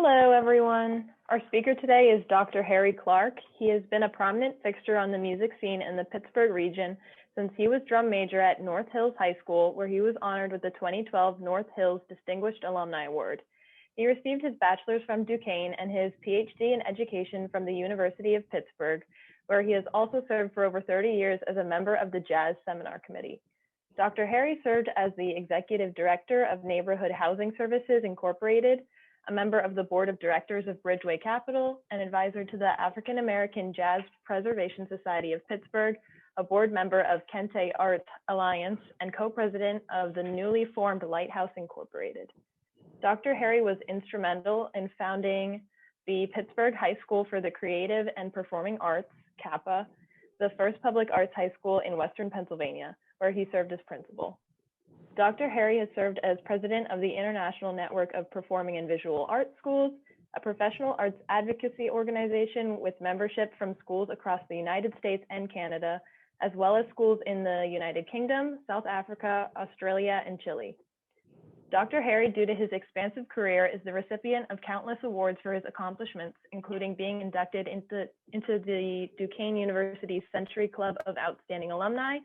Hello, everyone. Our speaker today is Dr. Harry Clark. He has been a prominent fixture on the music scene in the Pittsburgh region since he was drum major at North Hills High School, where he was honored with the 2012 North Hills Distinguished Alumni Award. He received his bachelor's from Duquesne and his PhD in education from the University of Pittsburgh, where he has also served for over 30 years as a member of the Jazz Seminar Committee. Dr. Harry served as the Executive Director of Neighborhood Housing Services Incorporated, a member of the Board of Directors of Bridgeway Capital, an advisor to the African American Jazz Preservation Society of Pittsburgh, a board member of Kente Arts Alliance, and co-president of the newly formed Lighthouse Incorporated. Dr. Harry was instrumental in founding the Pittsburgh High School for the Creative and Performing Arts, CAPA, the first public arts high school in Western Pennsylvania, where he served as principal. Dr. Harry has served as president of the International Network of Performing and Visual Arts Schools, a professional arts advocacy organization with membership from schools across the United States and Canada, as well as schools in the United Kingdom, South Africa, Australia, and Chile. Dr. Harry, due to his expansive career, is the recipient of countless awards for his accomplishments, including being inducted into the Duquesne University's Century Club of Outstanding Alumni,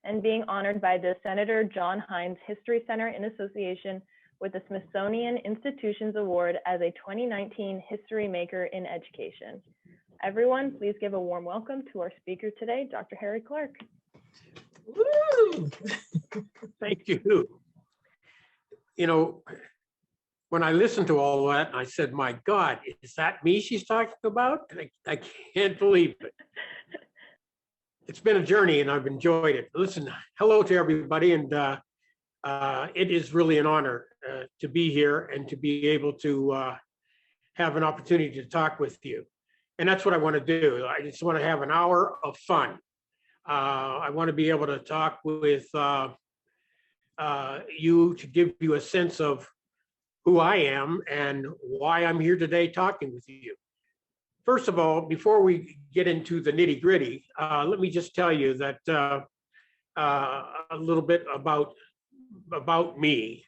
and being honored by the Senator John Heinz History Center in association with the Smithsonian Institutions Award as a 2019 History Maker in Education. Everyone, please give a warm welcome to our speaker today, Dr. Harry Clark. Woo! Thank you. You know, when I listened to all that, I said, my God, is that me she's talking about? And I can't believe it. It's been a journey and I've enjoyed it. Listen, hello to everybody. And it is really an honor to be here and to be able to have an opportunity to talk with you. And that's what I want to do. I just want to have an hour of fun. I want to be able to talk with you to give you a sense of who I am and why I'm here today talking with you. First of all, before we get into the nitty gritty, let me just tell you that a little bit about me,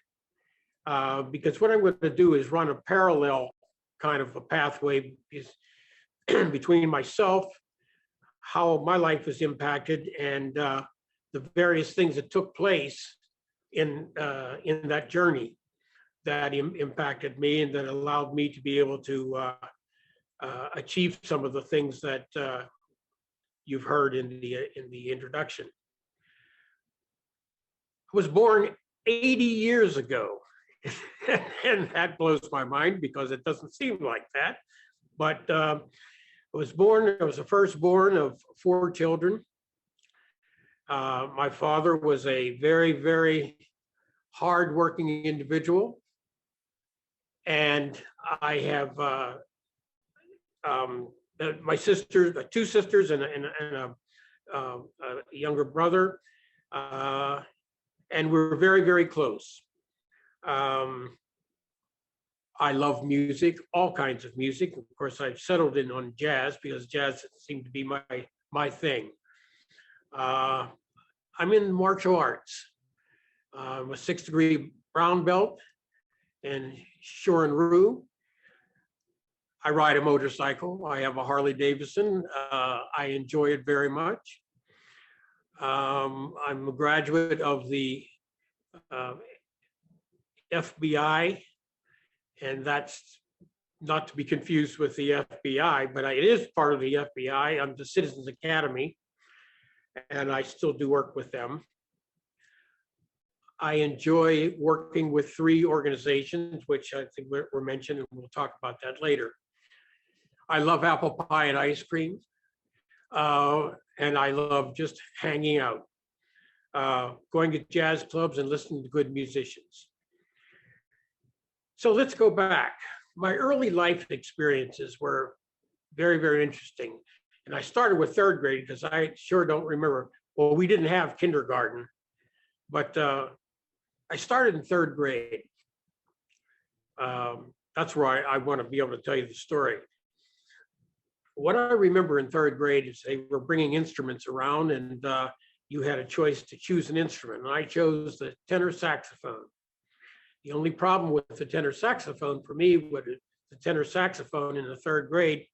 because what I'm going to do is run a parallel kind of a pathway between myself, how my life was impacted, and the various things that took place in that journey that impacted me and that allowed me to be able to achieve some of the things that you've heard in the introduction. I was born 80 years ago, and that blows my mind because it doesn't seem like that. But I was the firstborn of 4 children. My father was a very, very hardworking individual, and I have my sisters, 2 sisters, and a younger brother, and we're very, very close. I love music, all kinds of music. Of course, I've settled in on jazz because jazz seemed to be my thing. I'm in martial arts. I'm a 6th degree brown belt in Shorin-ryu. I ride a motorcycle. I have a Harley Davidson. I enjoy it very much. I'm a graduate of the FBI, and that's not to be confused with the FBI, but it is part of the FBI. I'm the Citizens Academy, and I still do work with them. I enjoy working with 3 organizations, which I think were mentioned, and we'll talk about that later. I love apple pie and ice cream, and I love just hanging out, going to jazz clubs and listening to good musicians. So let's go back. My early life experiences were very, very interesting. And I started with 3rd grade because I sure don't remember. Well, we didn't have kindergarten, but I started in 3rd grade. That's where I want to be able to tell you the story. What I remember in 3rd grade is they were bringing instruments around, and you had a choice to choose an instrument. And I chose the tenor saxophone. The only problem with the tenor saxophone for me was the tenor saxophone in the third grade,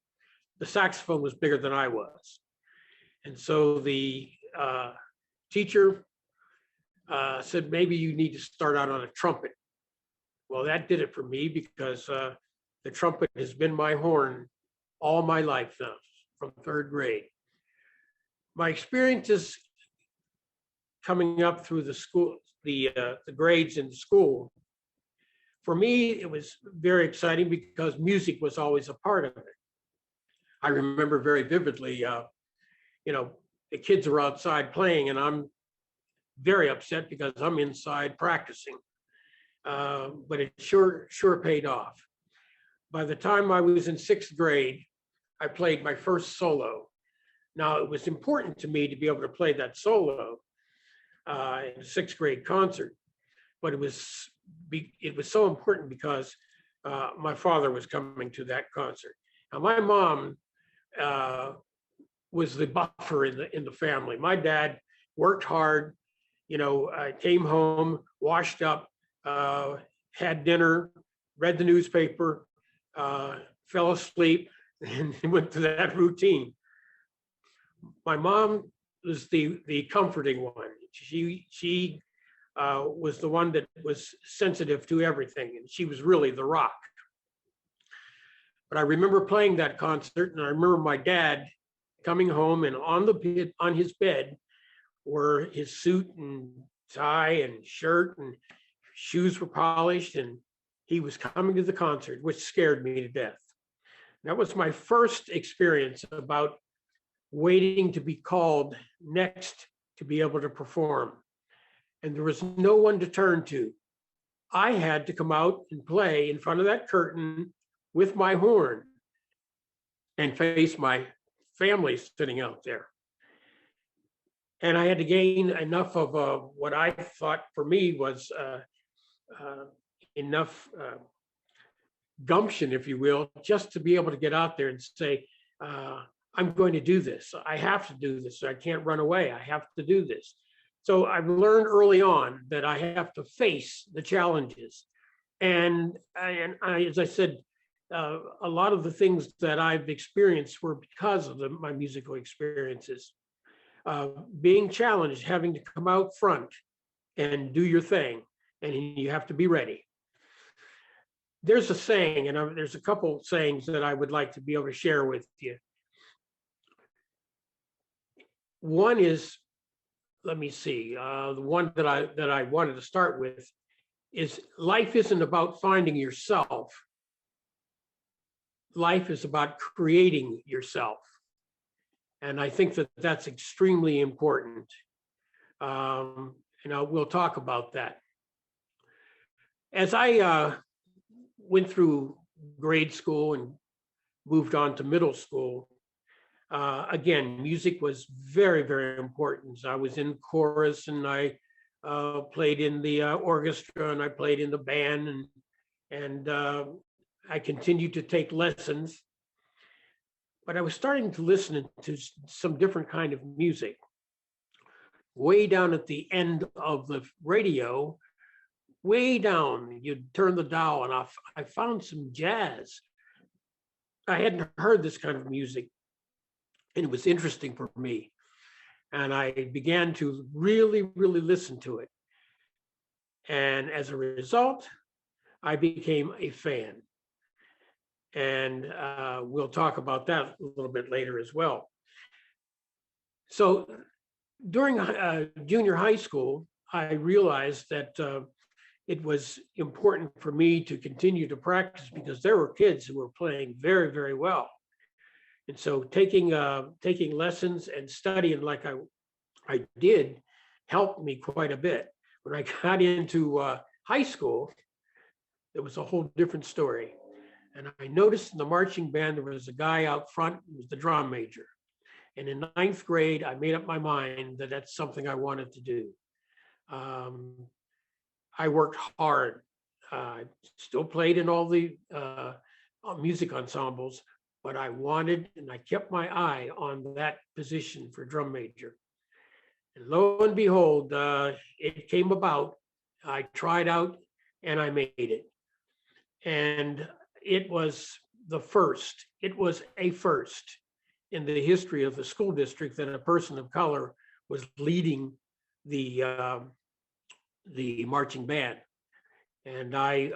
the saxophone was bigger than I was. And so the teacher said, maybe you need to start out on a trumpet. Well, that did it for me because the trumpet has been my horn all my life now, from third grade. My experiences coming up through the school, the grades in school, for me, it was very exciting because music was always a part of it. I remember very vividly, the kids are outside playing and I'm very upset because I'm inside practicing. But it sure paid off. By the time I was in sixth grade, I played my first solo. Now, it was important to me to be able to play that solo in a sixth grade concert, but it was so important because my father was coming to that concert. Now, my mom was the buffer in the family. My dad worked hard, came home, washed up, had dinner, read the newspaper, fell asleep, and went through that routine. My mom was the comforting one. She was the one that was sensitive to everything, and she was really the rock. But I remember playing that concert, and I remember my dad coming home, and on his bed were his suit and tie and shirt, and shoes were polished, and he was coming to the concert, which scared me to death. That was my first experience about waiting to be called next to be able to perform. And there was no one to turn to. I had to come out and play in front of that curtain with my horn and face my family sitting out there. And I had to gain enough of what I thought for me was enough gumption, if you will, just to be able to get out there and say, I'm going to do this. I have to do this. I can't run away. I have to do this. So I've learned early on that I have to face the challenges. And as I said, a lot of the things that I've experienced were because of my musical experiences. Being challenged, having to come out front and do your thing, and you have to be ready. There's a saying, and there's a couple sayings that I would like to be able to share with you. One is, let me see, the one that I wanted to start with is life isn't about finding yourself. Life is about creating yourself. And I think that that's extremely important. We'll talk about that. As I went through grade school and moved on to middle school, again, music was very, very important. I was in chorus and I played in the orchestra and I played in the band and I continued to take lessons. But I was starting to listen to some different kind of music. Way down at the end of the radio, way down, you'd turn the dial and I found some jazz. I hadn't heard this kind of music, and it was interesting for me. And I began to really, really listen to it. And as a result, I became a fan. And we'll talk about that a little bit later as well. So during junior high school, I realized that it was important for me to continue to practice because there were kids who were playing very, very well. And so taking lessons and studying like I did helped me quite a bit. When I got into high school, it was a whole different story. And I noticed in the marching band, there was a guy out front who was the drum major. And in ninth grade, I made up my mind that that's something I wanted to do. I worked hard. I still played in all the music ensembles, but I wanted, and I kept my eye on that position for drum major. And lo and behold, it came about. I tried out and I made it. And it was the first. It was a first in the history of the school district that a person of color was leading the marching band. And I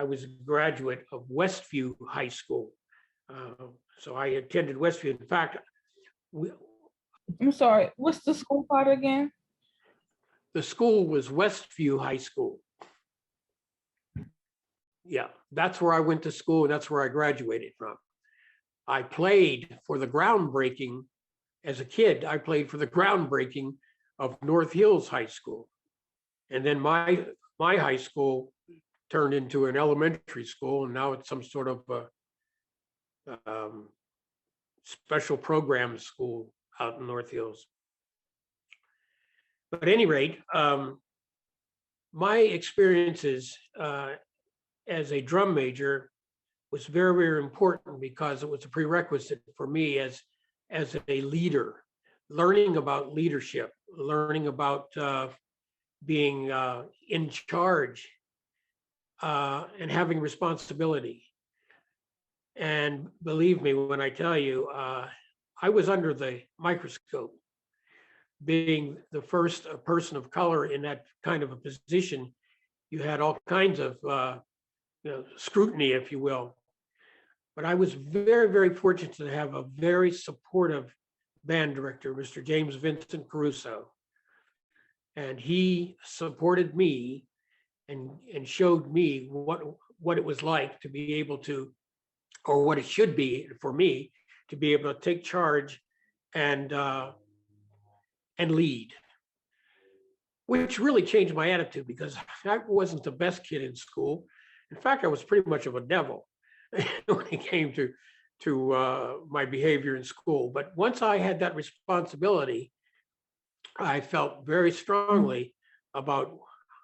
was a graduate of Westview High School. So I attended Westview. In fact, I'm sorry, what's the school part again? the school was Westview High School. Yeah, that's where I went to school, and that's where I graduated from. I played for the groundbreaking as a kid. I played for the groundbreaking of North Hills High School. And then my high school turned into an elementary school, and now it's some sort of a special program school out in North Hills. But at any rate, my experiences as a drum major was very, very important because it was a prerequisite for me as a leader, learning about leadership, learning about being in charge and having responsibility. And believe me when I tell you, I was under the microscope. Being the first person of color in that kind of a position, you had all kinds of scrutiny, if you will. But I was very, very fortunate to have a very supportive band director, Mr. James Vincent Caruso. And he supported me and showed me what it was like to be able to, or what it should be for me to be able to take charge and lead, which really changed my attitude because I wasn't the best kid in school. In fact, I was pretty much of a devil when it came to my behavior in school. But once I had that responsibility, I felt very strongly about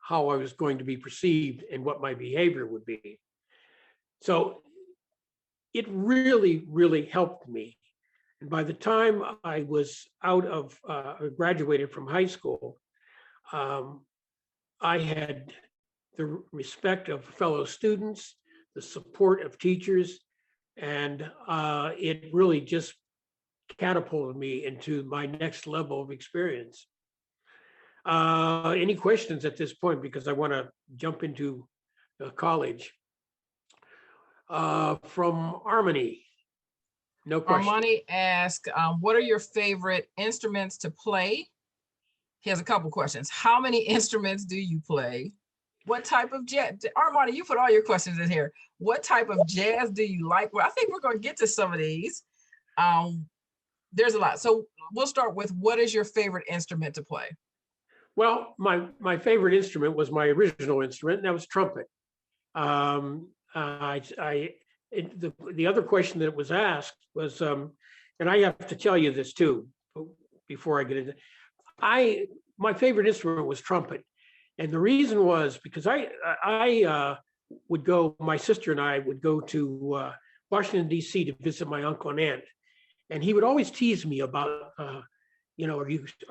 how I was going to be perceived and what my behavior would be. So it really, really helped me. And by the time I was out of, graduated from high school, I had the respect of fellow students, the support of teachers, and it really just catapulted me into my next level of experience. Any questions at this point? Because I want to jump into college. From Armani. No question. Armani asked, what are your favorite instruments to play? He has a couple questions. How many instruments do you play? What type of jazz? Armani, you put all your questions in here. What type of jazz do you like? Well, I think we're going to get to some of these. There's a lot. So we'll start with, what is your favorite instrument to play? Well, my favorite instrument was my original instrument, and that was trumpet. The other question that was asked was, and I have to tell you this too, before I get into, my favorite instrument was trumpet. And the reason was because I would go, my sister and I would go to Washington, D.C. to visit my uncle and aunt. And he would always tease me about, are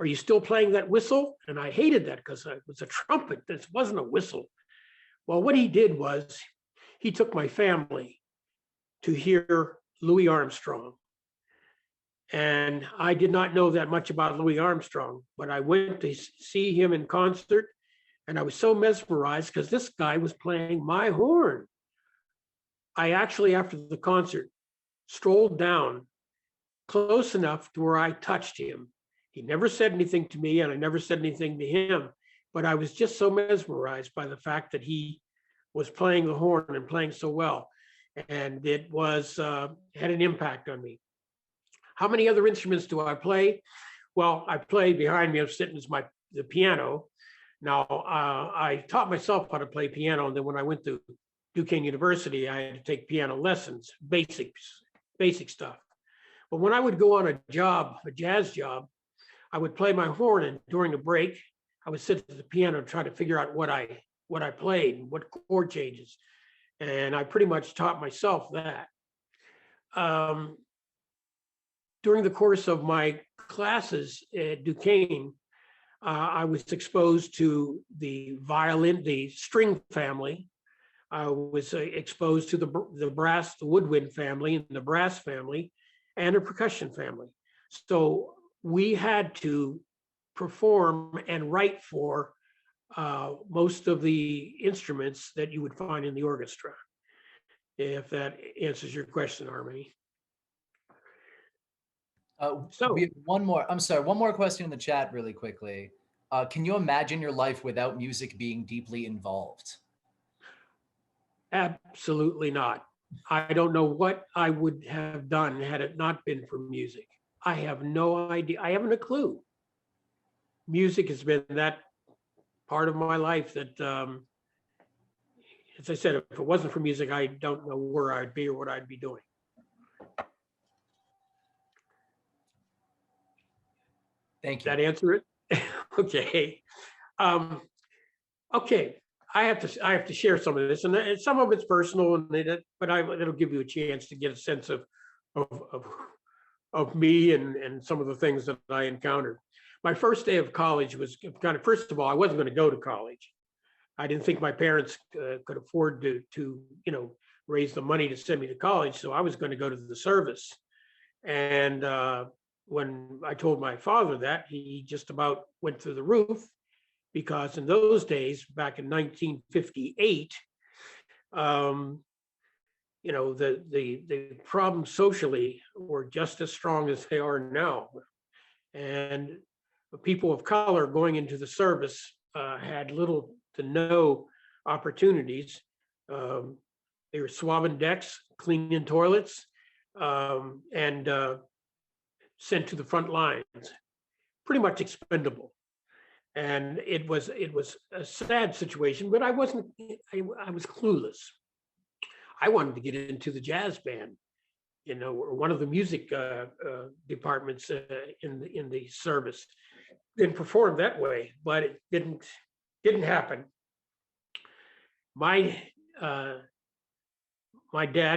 you still playing that whistle? And I hated that because it was a trumpet. This wasn't a whistle. Well, what he did was he took my family to hear Louis Armstrong. And I did not know that much about Louis Armstrong, but I went to see him in concert, and I was so mesmerized because this guy was playing my horn. I actually, after the concert, strolled down close enough to where I touched him. He never said anything to me, and I never said anything to him, but I was just so mesmerized by the fact that he was playing the horn and playing so well. And it was had an impact on me. How many other instruments do I play? Well, I play, behind me, I'm sitting, is the piano. Now, I taught myself how to play piano, and then when I went to Duquesne University, I had to take piano lessons, basic stuff. But when I would go on a jazz job, I would play my horn, and during the break, I would sit at the piano and try to figure out what I played, what chord changes. And I pretty much taught myself that. During the course of my classes at Duquesne, I was exposed to the violin, the string family. I was exposed to the woodwind family and the brass family and the percussion family. So we had to perform and write for most of the instruments that you would find in the orchestra, if that answers your question, Harmony. So We have one more. I'm sorry, one more question in the chat really quickly. Can you imagine your life without music being deeply involved? absolutely not. I don't know what I would have done had it not been for music. I have no idea. I haven't a clue. Music has been that part of my life that, as I said, if it wasn't for music, I don't know where I'd be or what I'd be doing. Thank you. That answer it? Okay. Okay. I have to share some of this, and some of it's personal, but it'll give you a chance to get a sense of me and some of the things that I encountered. My first day of college was kind of, first of all, I wasn't going to go to college. I didn't think my parents could afford to raise the money to send me to college, so I was going to go to the service. And when I told my father that, he just about went through the roof, because in those days, back in 1958, the problems socially were just as strong as they are now. And people of color going into the service had little to no opportunities. They were swabbing decks, cleaning toilets, and sent to the front lines, pretty much expendable. And it was a sad situation, but I was clueless. I wanted to get into the jazz band, or one of the music departments in the service, and perform that way, but it didn't happen. My dad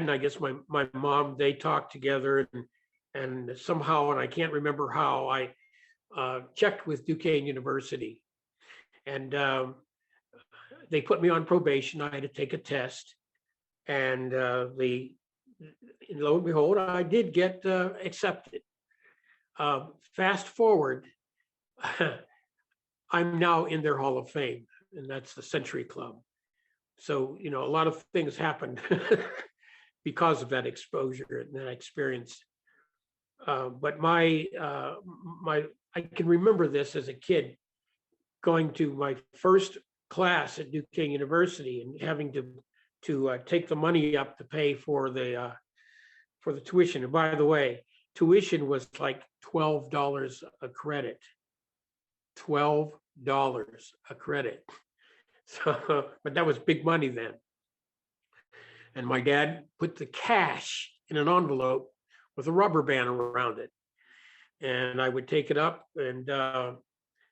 and I guess my mom, they talked together, and somehow, and I can't remember how, I checked with Duquesne University, and they put me on probation. I had to take a test, and lo and behold, I did get accepted. Fast forward, I'm now in their Hall of Fame, and that's the Century Club. So, a lot of things happened because of that exposure and that experience. But I can remember this as a kid, going to my first class at Duquesne University and having to take the money up to pay for the tuition. And by the way, tuition was like $12 a credit. $12 a credit. So, but that was big money then. And my dad put the cash in an envelope with a rubber band around it. And I would take it up and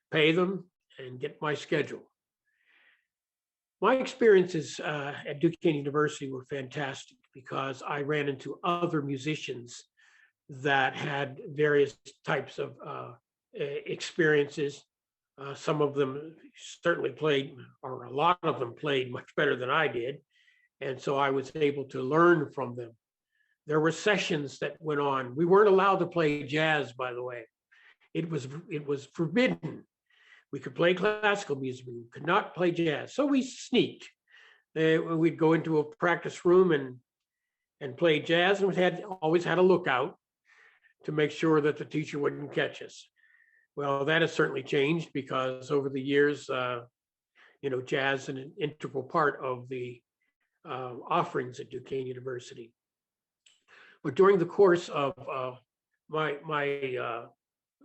pay them and get my schedule. My experiences at Duquesne University were fantastic because I ran into other musicians that had various types of experiences. Some of them certainly played, or a lot of them played much better than I did. And so I was able to learn from them. There were sessions that went on. We weren't allowed to play jazz, by the way. It was forbidden. We could play classical music, we could not play jazz. So we sneaked. We'd go into a practice room and play jazz, and we always had a lookout to make sure that the teacher wouldn't catch us. Well, that has certainly changed because over the years, jazz is an integral part of the offerings at Duquesne University. But during the course of my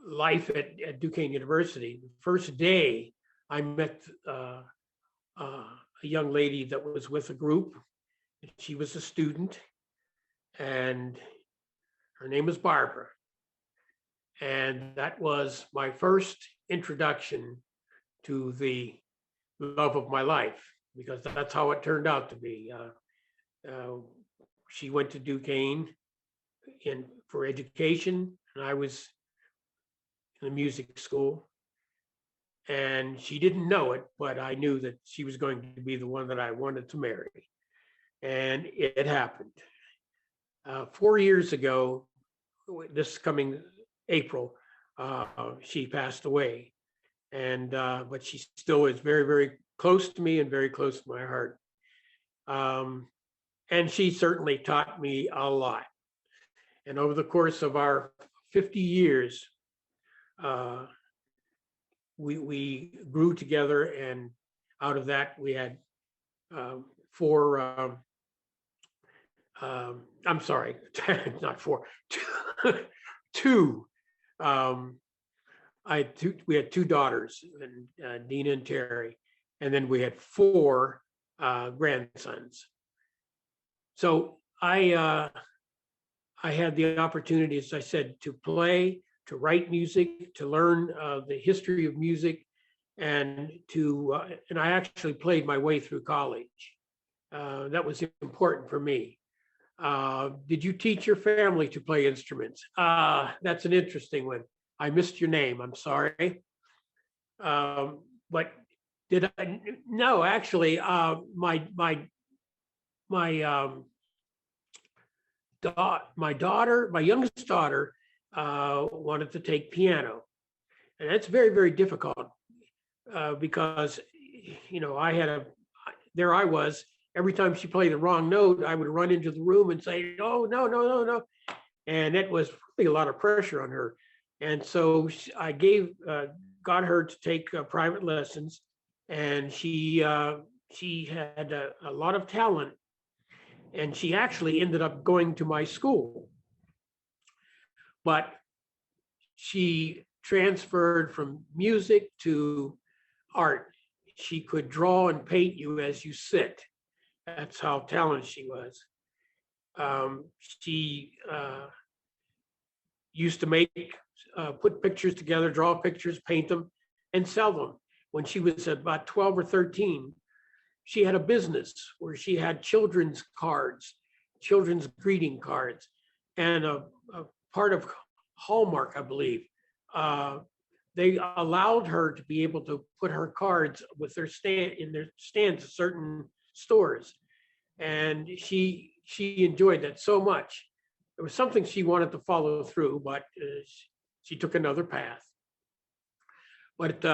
life at Duquesne University, the first day I met a young lady that was with a group. She was a student, and her name was Barbara. And that was my first introduction to the love of my life, because that's how it turned out to be. She went to Duquesne for education, and I was in the music school. And she didn't know it, but I knew that she was going to be the one that I wanted to marry. and it happened. 4 years ago, this coming April, she passed away. And but she still is very, very close to me and very close to my heart. And she certainly taught me a lot. And over the course of our 50 years, we grew together, and out of that we had four. I'm sorry, not four, two. We had two daughters, and Dina and Terry, and then we had four grandsons. So I had the opportunity, as I said, to play, to write music, to learn the history of music, and I actually played my way through college. That was important for me. Did you teach your family to play instruments? That's an interesting one. I missed your name. I'm sorry. But did I? No, actually, my daughter, my youngest daughter, wanted to take piano, and that's very, very difficult because there I was. Every time she played the wrong note, I would run into the room and say, "Oh, no, no, no, no," and it was really a lot of pressure on her. And so I got her to take private lessons, and she had a lot of talent, and she actually ended up going to my school. But she transferred from music to art. She could draw and paint you as you sit. That's how talented she was. She used to put pictures together, draw pictures, paint them, and sell them. When she was about 12 or 13, she had a business where she had children's cards, children's greeting cards, and a part of Hallmark, I believe. They allowed her to be able to put her cards with their stands at certain stores, and she enjoyed that so much. It was something she wanted to follow through, but she took another path. But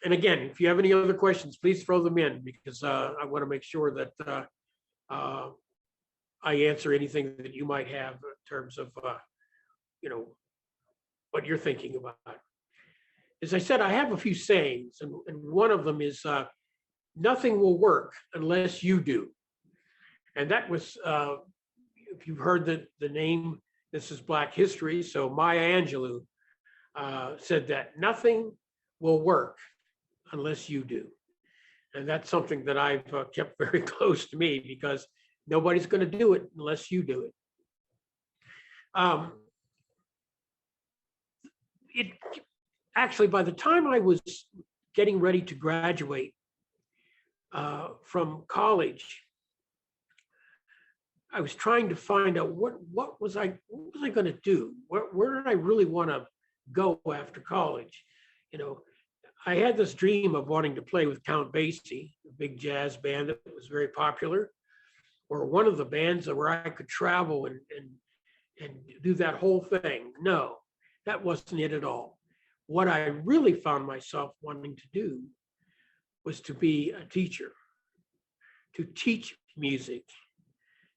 and again, if you have any other questions, please throw them in, because I want to make sure that I answer anything that you might have in terms of what you're thinking about. As I said, I have a few sayings, and one of them is nothing will work unless you do. And that was, if you've heard the name, this is Black history. So Maya Angelou said that nothing will work unless you do. And that's something that I've kept very close to me, because nobody's going to do it unless you do it. Actually, by the time I was getting ready to graduate from college, I was trying to find out what was I going to do? Where did I really want to go after college? I had this dream of wanting to play with Count Basie, a big jazz band that was very popular, or one of the bands where I could travel and do that whole thing. No, that wasn't it at all. What I really found myself wanting to do was to be a teacher, to teach music.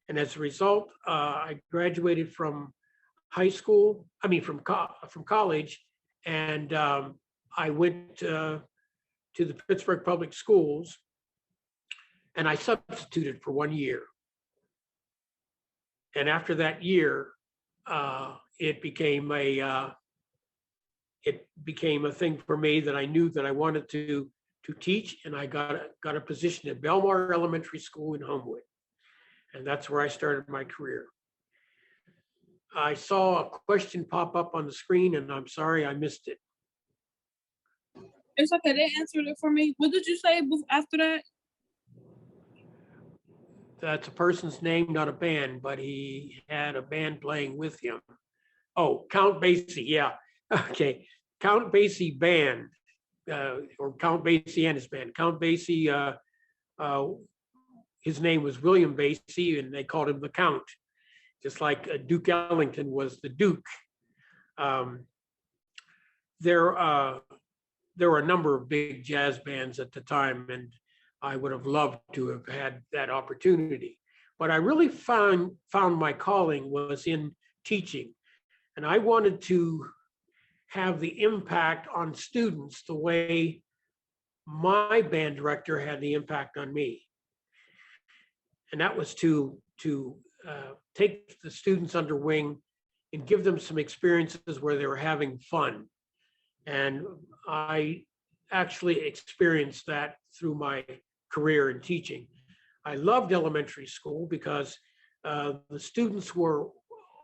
And as a result, I graduated from from college, and I went to the Pittsburgh Public Schools, and I substituted for 1 year. And after that year, it became a thing for me that I knew that I wanted to teach, and I got a position at Belmar Elementary School in Homewood, and that's where I started my career. I saw a question pop up on the screen, and I'm sorry I missed it. It's okay. They answered it for me. What did you say after that? That's a person's name, not a band, but he had a band playing with him. Oh, Count Basie, yeah. Okay, Count Basie Band, or Count Basie and his band. Count Basie his name was William Basie, and they called him the Count, just like Duke Ellington was the Duke. Um, there were a number of big jazz bands at the time, and I would have loved to have had that opportunity. But I really found my calling was in teaching, and I wanted to have the impact on students the way my band director had the impact on me. And that was to take the students under wing and give them some experiences where they were having fun. And I actually experienced that through my career in teaching. I loved elementary school because the students were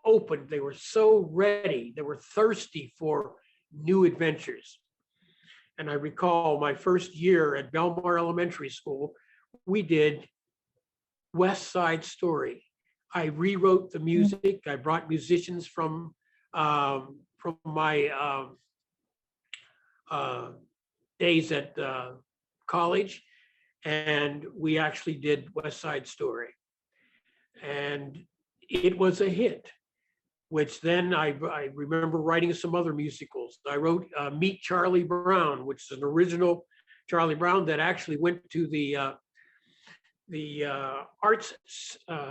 open. They were so ready. They were thirsty for new adventures. And I recall my first year at Belmar Elementary School, we did West Side Story. I rewrote the music. I brought musicians from my days at college, and we actually did West Side Story. And it was a hit, which then I remember writing some other musicals. I wrote Meet Charlie Brown, which is an original Charlie Brown that actually went to the arts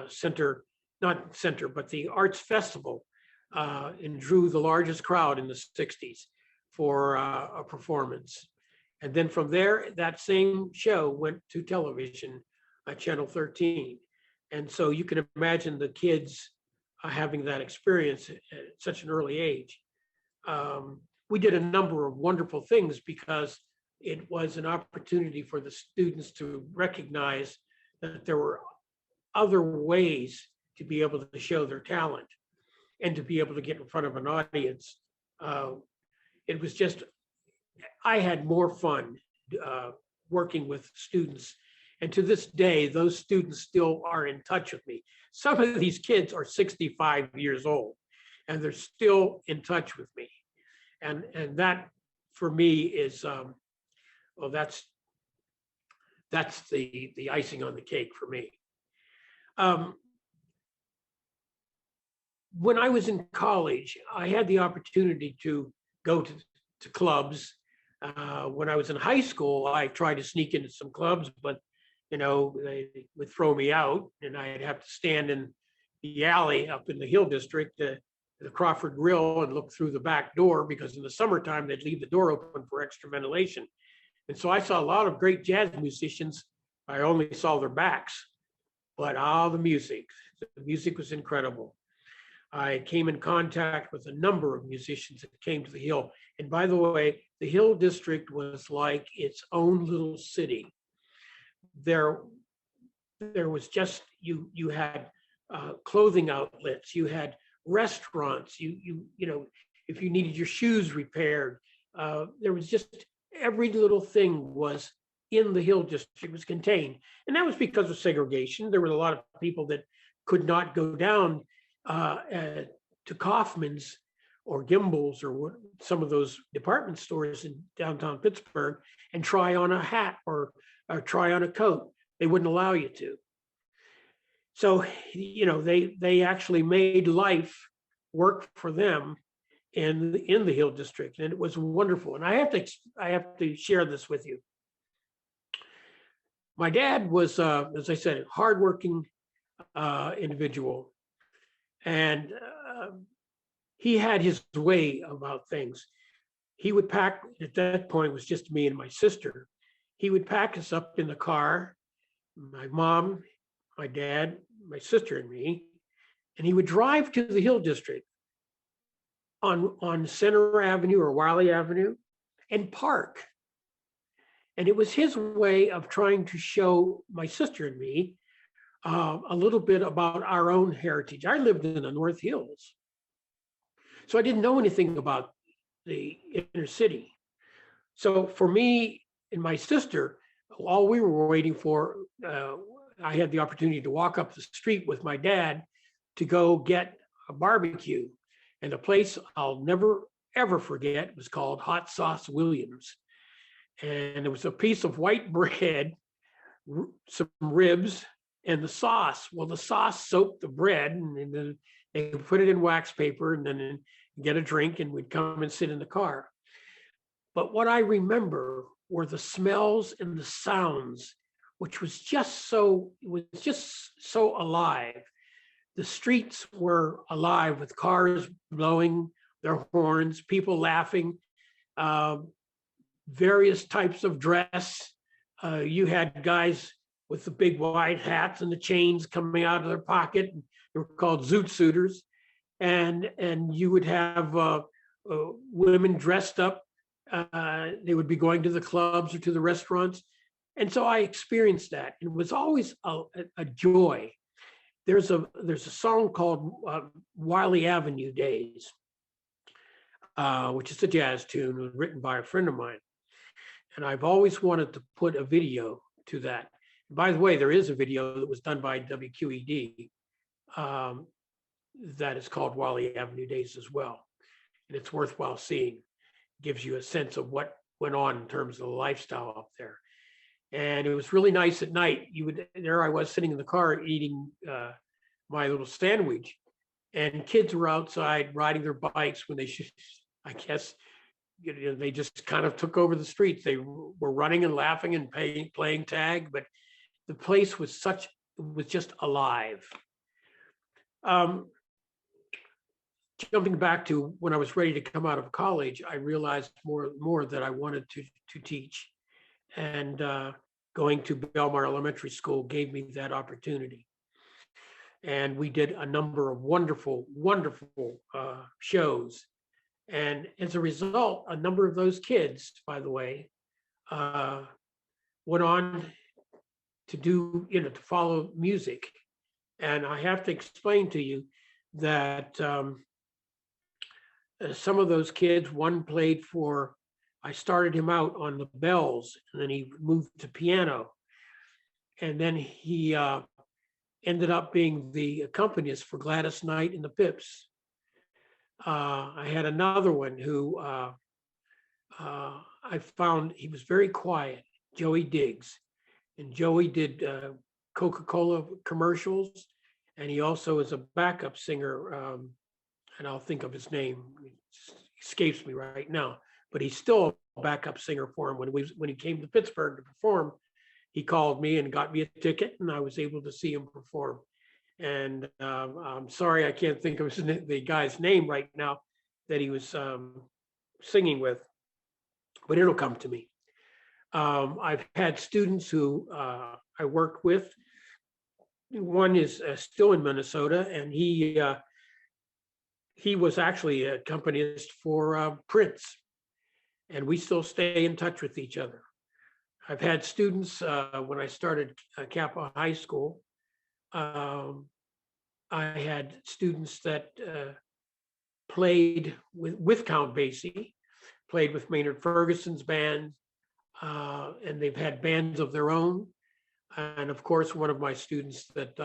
center, not center, but the arts festival, and drew the largest crowd in the 60s for a performance. And then from there, that same show went to television, Channel 13. And so you can imagine the kids having that experience at such an early age. We did a number of wonderful things because it was an opportunity for the students to recognize that there were other ways to be able to show their talent and to be able to get in front of an audience. It was just, I had more fun working with students. And to this day, those students still are in touch with me. Some of these kids are 65 years old and they're still in touch with me. And that for me is, well, that's the icing on the cake for me. When I was in college, I had the opportunity to go to clubs. When I was in high school, I tried to sneak into some clubs, but they would throw me out, and I'd have to stand in the alley up in the Hill District, the Crawford Grill, and look through the back door, because in the summertime they'd leave the door open for extra ventilation. And so I saw a lot of great jazz musicians. I only saw their backs, but the music was incredible. I came in contact with a number of musicians that came to the Hill. And by the way, the Hill District was like its own little city. There was just, you had clothing outlets, you had restaurants, if you needed your shoes repaired, there was just, every little thing was in the Hill District, was contained. And that was because of segregation. There were a lot of people that could not go down to Kaufman's or Gimbel's or some of those department stores in downtown Pittsburgh and try on a hat or try on a coat. They wouldn't allow you to. So, they actually made life work for them in the Hill District, and it was wonderful. And I have to share this with you. My dad was, as I said, a hardworking individual, and he had his way about things. He would pack, at that point it was just me and my sister. He would pack us up in the car, my mom, my dad, my sister, and me, and he would drive to the Hill District on Center Avenue or Wiley Avenue and park. And it was his way of trying to show my sister and me a little bit about our own heritage. I lived in the North Hills, so I didn't know anything about the inner city. So for me and my sister, all we were waiting for, I had the opportunity to walk up the street with my dad to go get a barbecue. And the place I'll never, ever forget was called Hot Sauce Williams. And it was a piece of white bread, some ribs, And the sauce, well, the sauce soaked the bread, and then they put it in wax paper, and then get a drink, and we'd come and sit in the car. But what I remember were the smells and the sounds, which was just so, it was just so alive. The streets were alive with cars blowing their horns, people laughing, various types of dress. You had guys with the big wide hats and the chains coming out of their pocket. They were called zoot suiters. And you would have women dressed up. They would be going to the clubs or to the restaurants. And so I experienced that. It was always a joy. There's a song called Wiley Avenue Days, which is a jazz tune written by a friend of mine. And I've always wanted to put a video to that. By the way, there is a video that was done by WQED that is called Wiley Avenue Days as well. And it's worthwhile seeing. Gives you a sense of what went on in terms of the lifestyle up there. And it was really nice at night. There I was sitting in the car eating my little sandwich, and kids were outside riding their bikes when they should, I guess, they just kind of took over the streets. They were running and laughing and playing tag, but the place was just alive. Jumping back to when I was ready to come out of college, I realized more that I wanted to teach, and going to Belmar Elementary School gave me that opportunity. And we did a number of wonderful, wonderful shows. And as a result, a number of those kids, by the way, went on to do, to follow music. And I have to explain to you that some of those kids, one played for, I started him out on the bells, and then he moved to piano. And then he ended up being the accompanist for Gladys Knight and the Pips. I had another one who I found, he was very quiet, Joey Diggs. And Joey did Coca-Cola commercials, and he also is a backup singer, and I'll think of his name, it escapes me right now, but he's still a backup singer for him. When he came to Pittsburgh to perform, he called me and got me a ticket, and I was able to see him perform. And I'm sorry I can't think of the guy's name right now that he was singing with, but it'll come to me. I've had students who I worked with. One is still in Minnesota, and he was actually a accompanist for Prince, and we still stay in touch with each other. I've had students when I started CAPA High School. I had students that played with Count Basie, played with Maynard Ferguson's band, and they've had bands of their own. And of course, one of my students that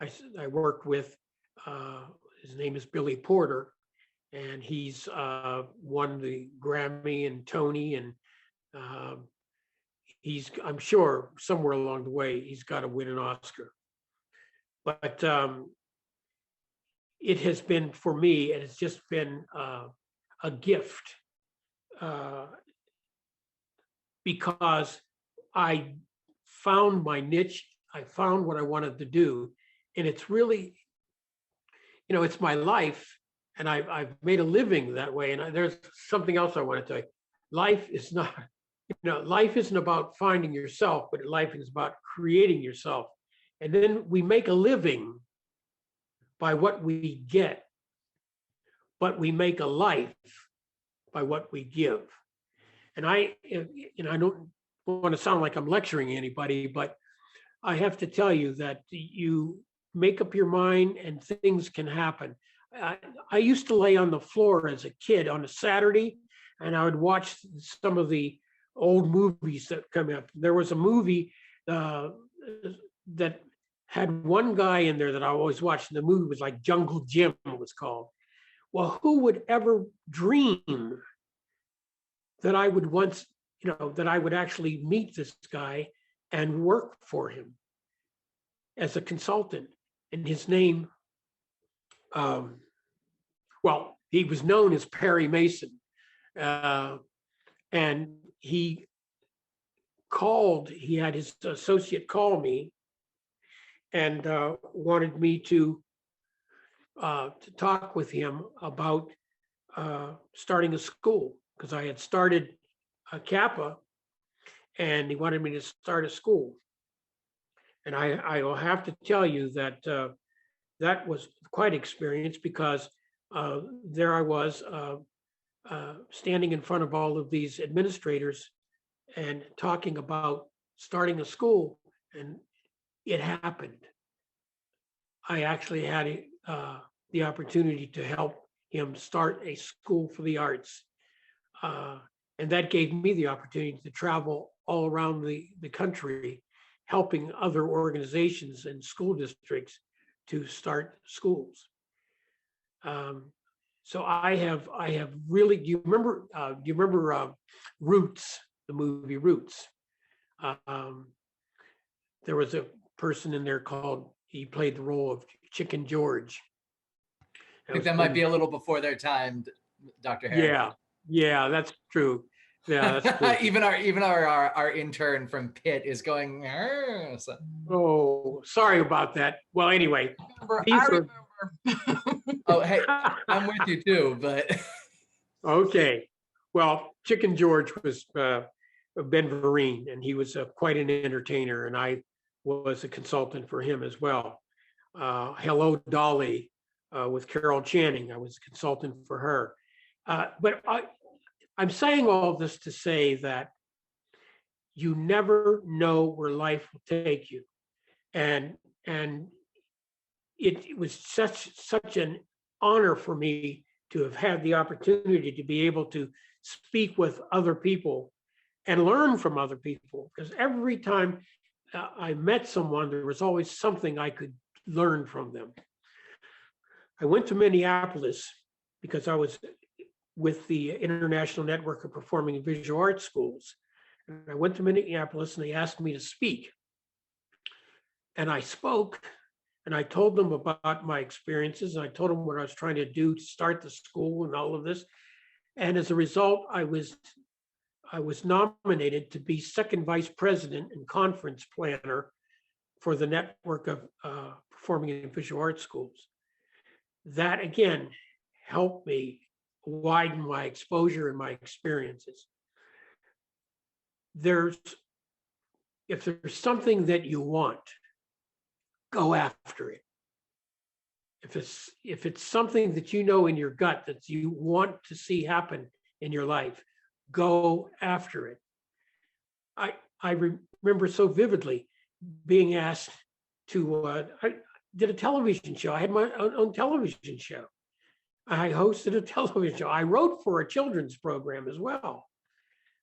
I worked with, his name is Billy Porter, and he's won the Grammy and Tony, and I'm sure somewhere along the way, he's got to win an Oscar. But it has been, for me, it has just been a gift because I found my niche, I found what I wanted to do, and it's really, it's my life, and I've made a living that way. And there's something else I want to tell you. Life is not, life isn't about finding yourself, but life is about creating yourself. And then we make a living by what we get, but we make a life by what we give. And I don't want to sound like I'm lecturing anybody, but I have to tell you that you make up your mind and things can happen. I used to lay on the floor as a kid on a Saturday, and I would watch some of the old movies that come up. There was a movie that had one guy in there that I always watched, and the movie was like Jungle Jim, it was called. Well, who would ever dream that I would once, that I would actually meet this guy and work for him? as a consultant, and his name, well, he was known as Perry Mason, and he had his associate call me and wanted me to talk with him about starting a school, because I had started a CAPA and he wanted me to start a school. And I will have to tell you that that was quite an experience, because there I was standing in front of all of these administrators and talking about starting a school, and it happened. I actually had the opportunity to help him start a school for the arts. And that gave me the opportunity to travel all around the country, helping other organizations and school districts to start schools. So I have really. Do you remember Roots, the movie Roots? There was a person in there he played the role of Chicken George. I think that might be a little before their time, Dr. Harry. Yeah, that's true. Yeah, that's true. even our intern from Pitt is going. So. Oh, sorry about that. Well, anyway, I remember. Oh, hey, I'm with you too, but okay. Well, Chicken George was Ben Vereen, and he was quite an entertainer, and I was a consultant for him as well. Hello, Dolly, with Carol Channing, I was a consultant for her. But I'm saying all this to say that you never know where life will take you, and it was such an honor for me to have had the opportunity to be able to speak with other people and learn from other people, because every time I met someone, there was always something I could learn from them. I went to Minneapolis because I was with the International Network of Performing and Visual Arts Schools. And I went to Minneapolis and they asked me to speak. And I spoke, and I told them about my experiences. And I told them what I was trying to do to start the school and all of this. And as a result, I was nominated to be second vice president and conference planner for the network of performing and visual arts schools. That again helped me widen my exposure and my experiences. If there's something that you want, go after it. If it's something that you know in your gut that you want to see happen in your life, go after it. I remember so vividly being asked to, I did a television show. I had my own television show. I hosted a television show. I wrote for a children's program as well.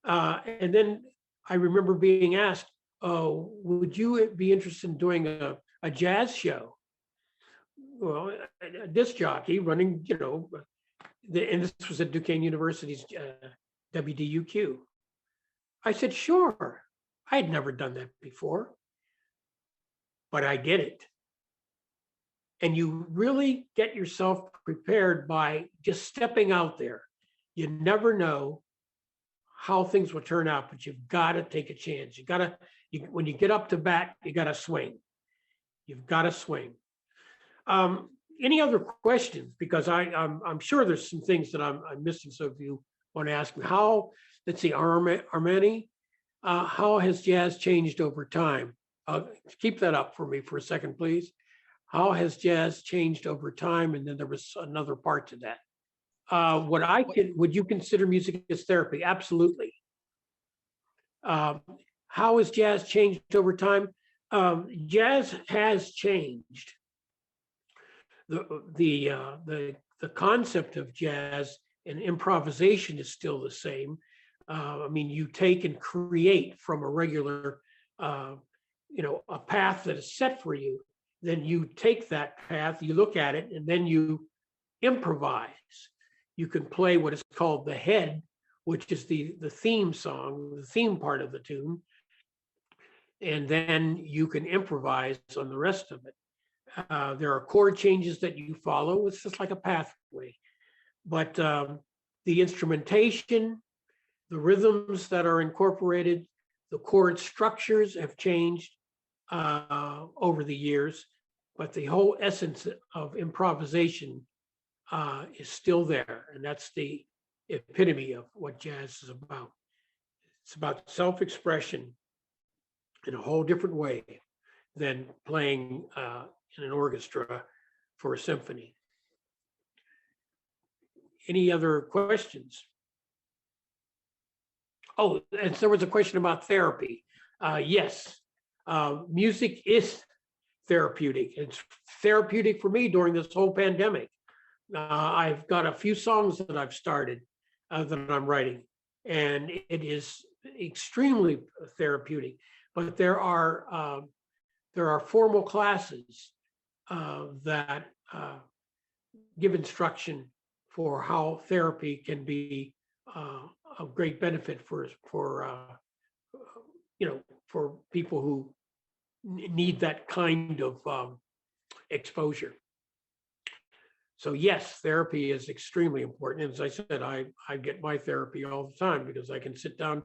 And then I remember being asked, oh, would you be interested in doing a jazz show? Well, a disc jockey running, and this was at Duquesne University's WDUQ. I said, sure. I had never done that before, but I did it. And you really get yourself prepared by just stepping out there. You never know how things will turn out, but you've got to take a chance. When you get up to bat, you got to swing. You've got to swing. Any other questions? Because I'm sure there's some things that I'm missing. So if you want to ask me let's see, Armani, how has jazz changed over time? Keep that up for me for a second, please. How has jazz changed over time? And then there was another part to that. Would you consider music as therapy? Absolutely. How has jazz changed over time? Jazz has changed. The concept of jazz and improvisation is still the same. You take and create from a regular, a path that is set for you. Then you take that path, you look at it, and then you improvise. You can play what is called the head, which is the theme song, the theme part of the tune. and then you can improvise on the rest of it. There are chord changes that you follow. It's just like a pathway. But the instrumentation, the rhythms that are incorporated, the chord structures have changed over the years, but the whole essence of improvisation is still there. And that's the epitome of what jazz is about. It's about self-expression in a whole different way than playing in an orchestra for a symphony. Any other questions? Oh, and there was a question about therapy. Yes, music is therapeutic. It's therapeutic for me during this whole pandemic. I've got a few songs that I've started that I'm writing, and it is extremely therapeutic. But there are formal classes that give instruction for how therapy can be of great benefit for for people who need that kind of exposure. So yes, therapy is extremely important. As I said, I get my therapy all the time because I can sit down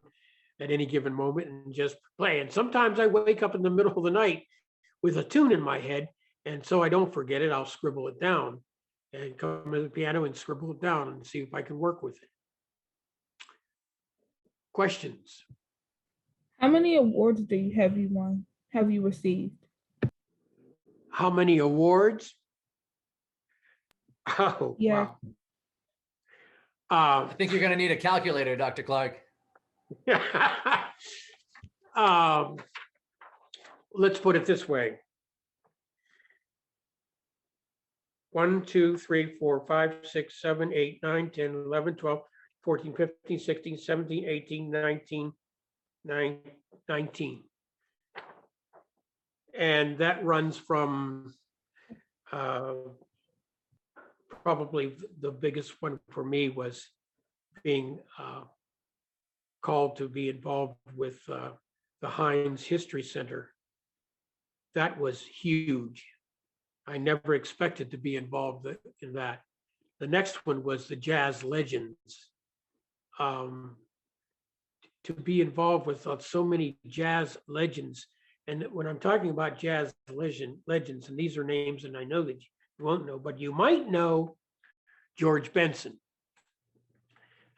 at any given moment and just play. And sometimes I wake up in the middle of the night with a tune in my head, and so I don't forget it, I'll scribble it down and come to the piano and scribble it down and see if I can work with it. Questions? How many awards do you have won? Have you received? How many awards? Oh, Yeah. wow. I think you're going to need a calculator, Dr. Clark. Let's put it this way. 1, 2, 3, 4, 5, 6, 7, 8, 9, 10, 11, 12, 14, 15, 16, 17, 18, 19, 19. And that runs from probably the biggest one for me was being called to be involved with the Heinz History Center. That was huge. I never expected to be involved in that. The next one was the Jazz Legends. To be involved with so many jazz legends. And when I'm talking about jazz legends, and these are names, and I know that you won't know, but you might know George Benson.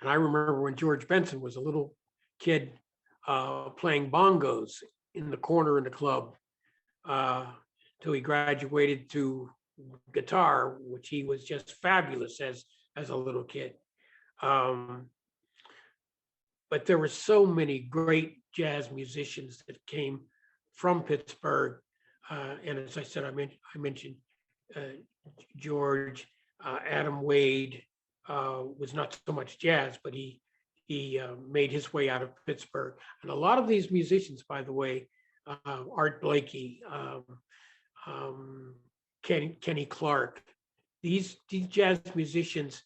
And I remember when George Benson was a little kid playing bongos in the corner in the club till he graduated to guitar, which he was just fabulous as a little kid. But there were so many great jazz musicians that came from Pittsburgh. And as I said, I mentioned George, Adam Wade was not so much jazz, but he made his way out of Pittsburgh. And a lot of these musicians, by the way, Art Blakey, Kenny Clark, these jazz musicians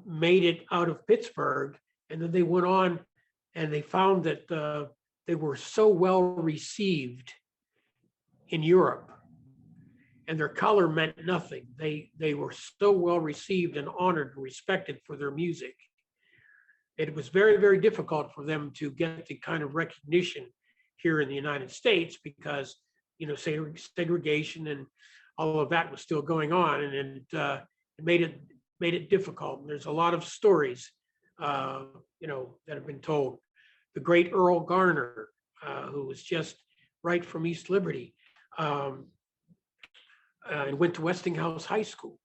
made it out of Pittsburgh, and then they went on and they found that they were so well received in Europe, and their color meant nothing. They were so well received and honored and respected for their music. It was very, very difficult for them to get the kind of recognition here in the United States because, you know, segregation and all of that was still going on, and it made it difficult. And there's a lot of stories, you know, that have been told. The great Earl Garner, who was just right from East Liberty, and went to Westinghouse High School.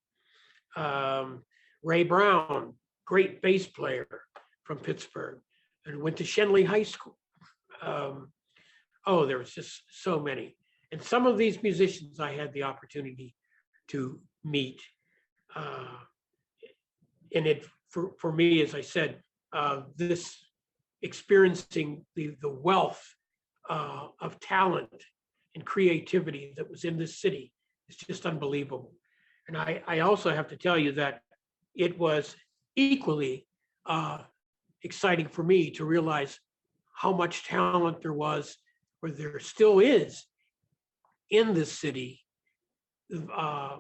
Ray Brown, great bass player from Pittsburgh, and went to Shenley High School. Oh, there was just so many. And some of these musicians I had the opportunity to meet. And it, for me, as I said, this experiencing the wealth of talent and creativity that was in this city is just unbelievable. And I also have to tell you that it was equally exciting for me to realize how much talent there was where there still is in this city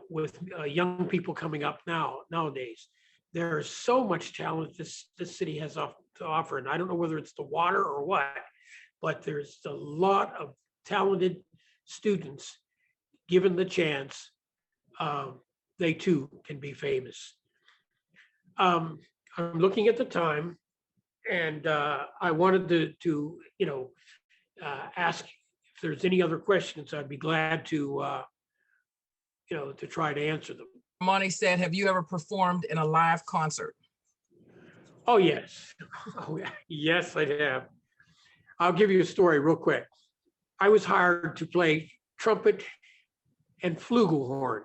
with young people coming up nowadays. There's so much talent this city has to offer, and I don't know whether it's the water or what, but there's a lot of talented students given the chance. They too can be famous. I'm looking at the time, and I wanted to ask if there's any other questions. I'd be glad to to try to answer them. Monty said, have you ever performed in a live concert? Oh, yes. Oh, yeah. Yes, I have. I'll give you a story real quick. I was hired to play trumpet and flugelhorn.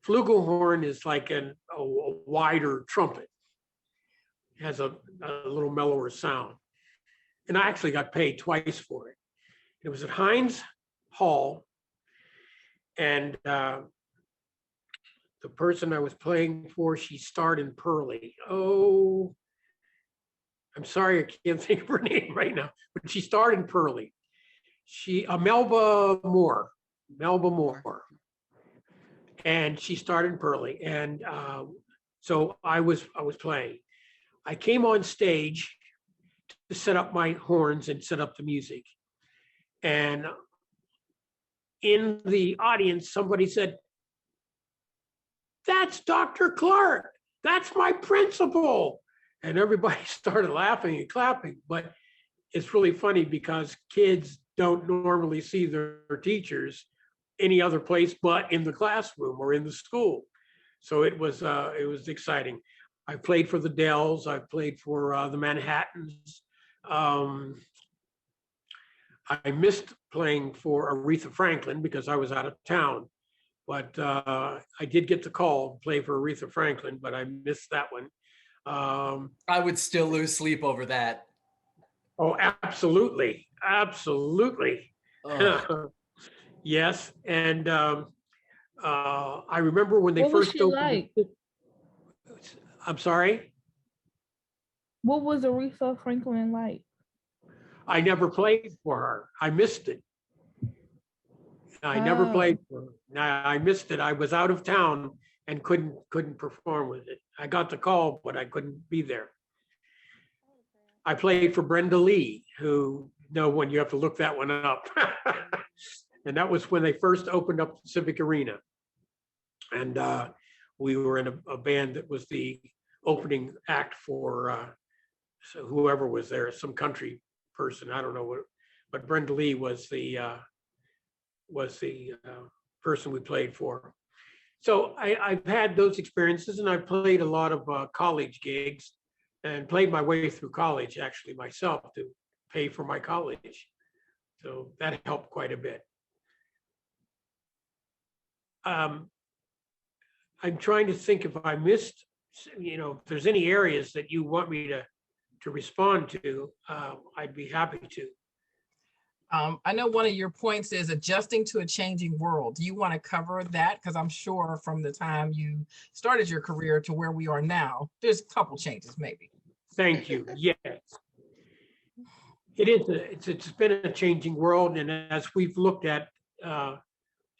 Flugelhorn is like a wider trumpet. It has a little mellower sound. And I actually got paid twice for it. It was at Heinz Hall. And the person I was playing for, she starred in Pearly. Oh, I'm sorry, I can't think of her name right now, but she starred in Pearly. Melba Moore. And she starred in Pearly. And so I was playing. I came on stage to set up my horns and set up the music. And in the audience, somebody said, "That's Dr. Clark. That's my principal." And everybody started laughing and clapping. But it's really funny because kids don't normally see their teachers any other place but in the classroom or in the school. So it was exciting. I played for the Dells. I played for the Manhattans. I missed playing for Aretha Franklin because I was out of town. But I did get the call to play for Aretha Franklin, but I missed that one. I would still lose sleep over that. Oh, absolutely. Absolutely. Yes. And I remember when they What was first she opened. like? I'm sorry? What was Aretha Franklin like? I never played for her. I missed it. I never played for her. I missed it. I was out of town and couldn't perform with it. I got the call, but I couldn't be there. I played for Brenda Lee, who, no one, you have to look that one up. And that was when they first opened up the Civic Arena. And we were in a band that was the opening act for so whoever was there, some country person, I don't know what, but Brenda Lee was the person we played for. So I've had those experiences, and I've played a lot of college gigs and played my way through college actually myself to pay for my college. So that helped quite a bit. I'm trying to think if I missed, if there's any areas that you want me to respond to, I'd be happy to. I know one of your points is adjusting to a changing world. Do you want to cover that? Because I'm sure from the time you started your career to where we are now, there's a couple changes maybe. Thank you. Yes. It is. It's been a changing world. And as we've looked at the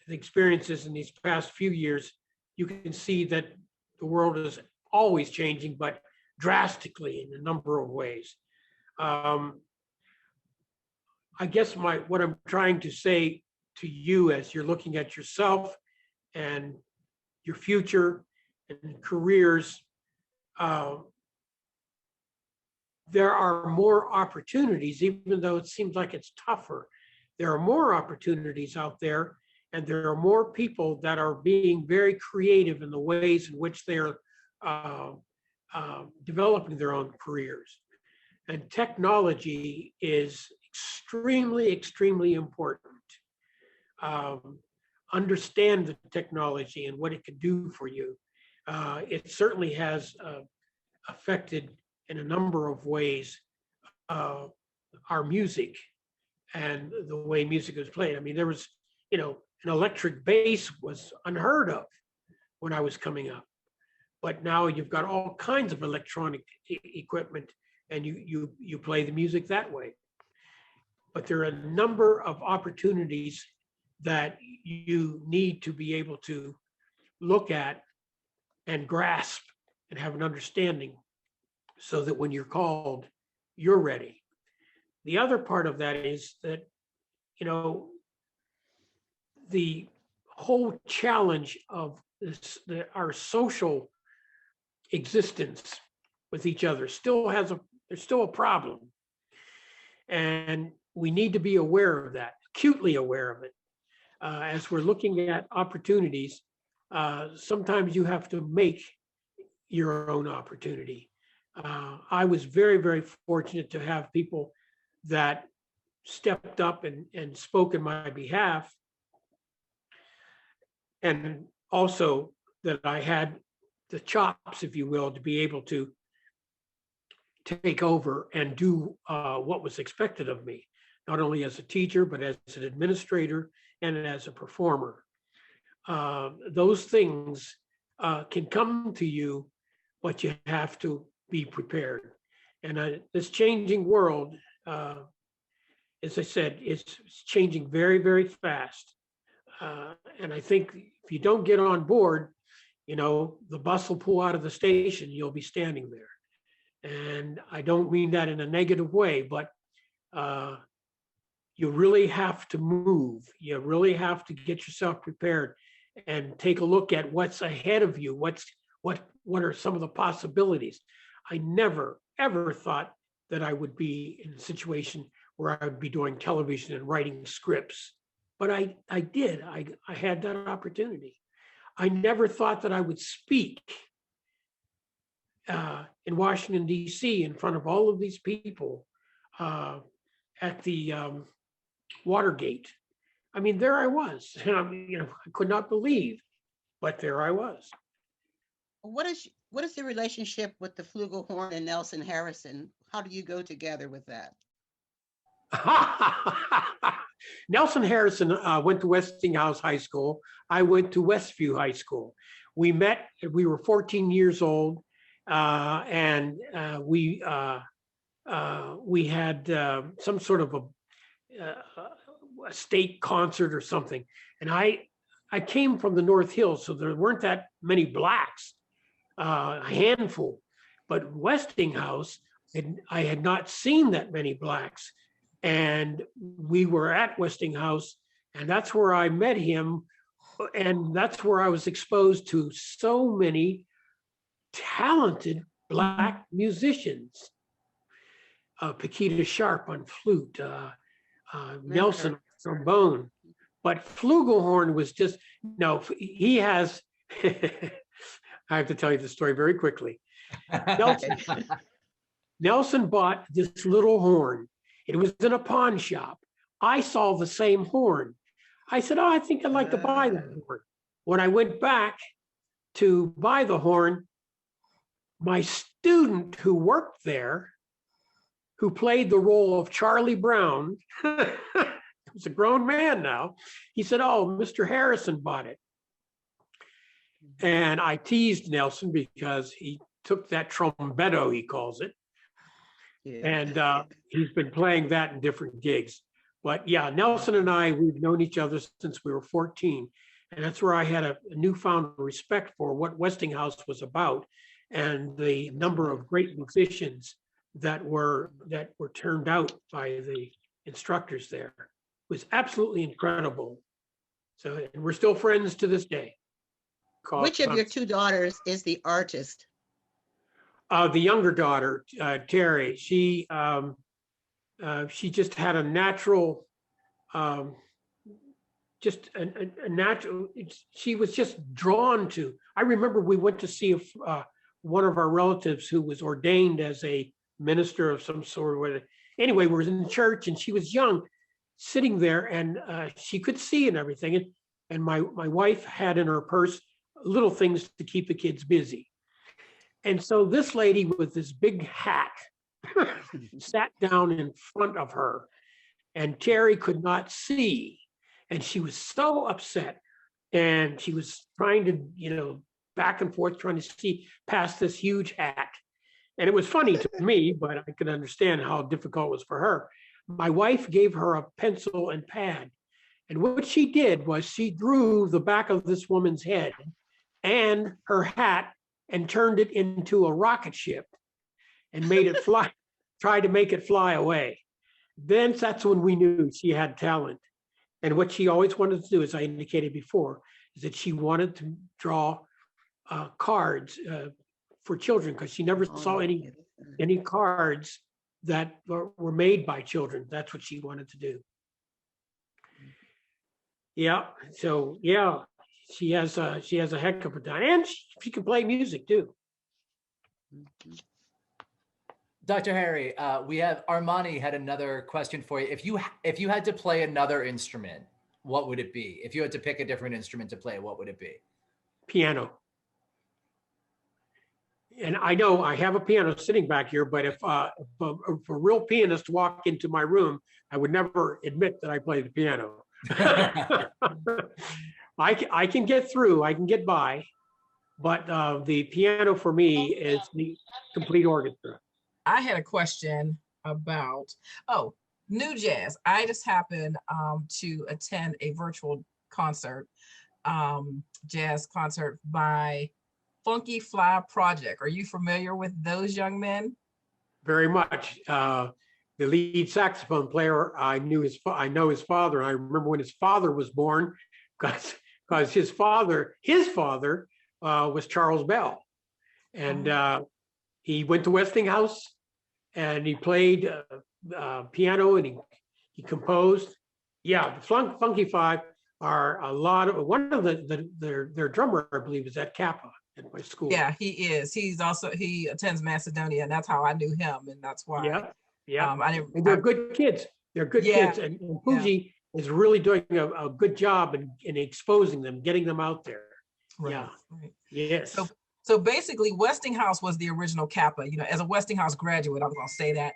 experiences in these past few years, you can see that the world is always changing, but drastically in a number of ways. I guess what I'm trying to say to you as you're looking at yourself and your future and careers, there are more opportunities, even though it seems like it's tougher. There are more opportunities out there, and there are more people that are being very creative in the ways in which they're developing their own careers. And technology is extremely, extremely important. Understand the technology and what it can do for you. It certainly has affected in a number of ways our music and the way music is played. I mean, there was, an electric bass was unheard of when I was coming up. But now you've got all kinds of electronic equipment, and you play the music that way. but there are a number of opportunities that you need to be able to look at and grasp and have an understanding so that when you're called, you're ready. The other part of that is that, you know, the whole challenge of this, our social existence with each other there's still a problem. And we need to be aware of that, acutely aware of it. As we're looking at opportunities, sometimes you have to make your own opportunity. I was very, very fortunate to have people that stepped up and spoke in my behalf. And also that I had the chops, if you will, to be able to take over and do what was expected of me, not only as a teacher, but as an administrator and as a performer. Those things can come to you, but you have to be prepared. And this changing world, as I said, it's changing very, very fast. And I think if you don't get on board, you know, the bus will pull out of the station, you'll be standing there. And I don't mean that in a negative way, but you really have to move. You really have to get yourself prepared and take a look at what's ahead of you. What are some of the possibilities? I never, ever thought that I would be in a situation where I would be doing television and writing scripts. But I did. I had that opportunity. I never thought that I would speak in Washington, D.C. in front of all of these people at the Watergate. I mean, there I was. And I could not believe, but there I was. What is the relationship with the flugelhorn and Nelson Harrison? How do you go together with that? Nelson Harrison went to Westinghouse High School. I went to Westview High School. We met, we were 14 years old, and we had some sort of a state concert or something. And I came from the North Hills, so there weren't that many blacks, a handful. But Westinghouse, I had not seen that many blacks. And we were at Westinghouse, and that's where I met him. And that's where I was exposed to so many talented Black musicians. Paquita Sharp on flute, Nelson trombone. But flugelhorn was just, no, he has, I have to tell you the story very quickly. Nelson bought this little horn. It was in a pawn shop. I saw the same horn. I said, oh, I think I'd like to buy that horn. When I went back to buy the horn, my student who worked there, who played the role of Charlie Brown, was a grown man now, he said, oh, Mr. Harrison bought it. And I teased Nelson because he took that trombetto, he calls it. Yeah. And he's been playing that in different gigs. But yeah, Nelson and I, we've known each other since we were 14. And that's where I had a newfound respect for what Westinghouse was about and the number of great musicians that were turned out by the instructors there. It was absolutely incredible. So, and we're still friends to this day. Which of your two daughters is the artist? The younger daughter, Terry, she just had a natural, just a natural, she was just drawn to. I remember we went to see one of our relatives who was ordained as a minister of some sort. Anyway, we were in church and she was young, sitting there, and she could see and everything. And my wife had in her purse little things to keep the kids busy. And so this lady with this big hat sat down in front of her, and Terry could not see. And she was so upset. And she was trying to, back and forth, trying to see past this huge hat. And it was funny to me, but I could understand how difficult it was for her. my wife gave her a pencil and pad. And what she did was she drew the back of this woman's head and her hat and turned it into a rocket ship and made it fly, tried to make it fly away. Then that's when we knew she had talent. And what she always wanted to do, as I indicated before, is that she wanted to draw cards for children, because she never saw any cards that were made by children. That's what she wanted to do. Yeah. So yeah, she has a heck of a talent, and she can play music too. Dr. Harry, we have Armani had another question for you. If you had to play another instrument, what would it be? If you had to pick a different instrument to play, what would it be? Piano. And I know I have a piano sitting back here, but if a real pianist walked into my room, I would never admit that I play the piano. I can get through, I can get by, but the piano for me is the complete orchestra. I had a question about, new jazz. I just happened to attend a virtual concert, jazz concert by Funky Fly Project. Are you familiar with those young men? Very much. The lead saxophone player, I know his father. I remember when his father was born, because his father was Charles Bell, and he went to Westinghouse, and he played piano, and he composed. Yeah, the Funky Five are one of their drummer, I believe, is at CAPA at my school. Yeah, he is. He attends Macedonia, and that's how I knew him, and that's why. Yeah. And they're good kids. They're good kids, and Fuji is really doing a good job in exposing them, getting them out there. Right. Yeah. Right. Yes. So basically, Westinghouse was the original CAPA. As a Westinghouse graduate, I was going to say that.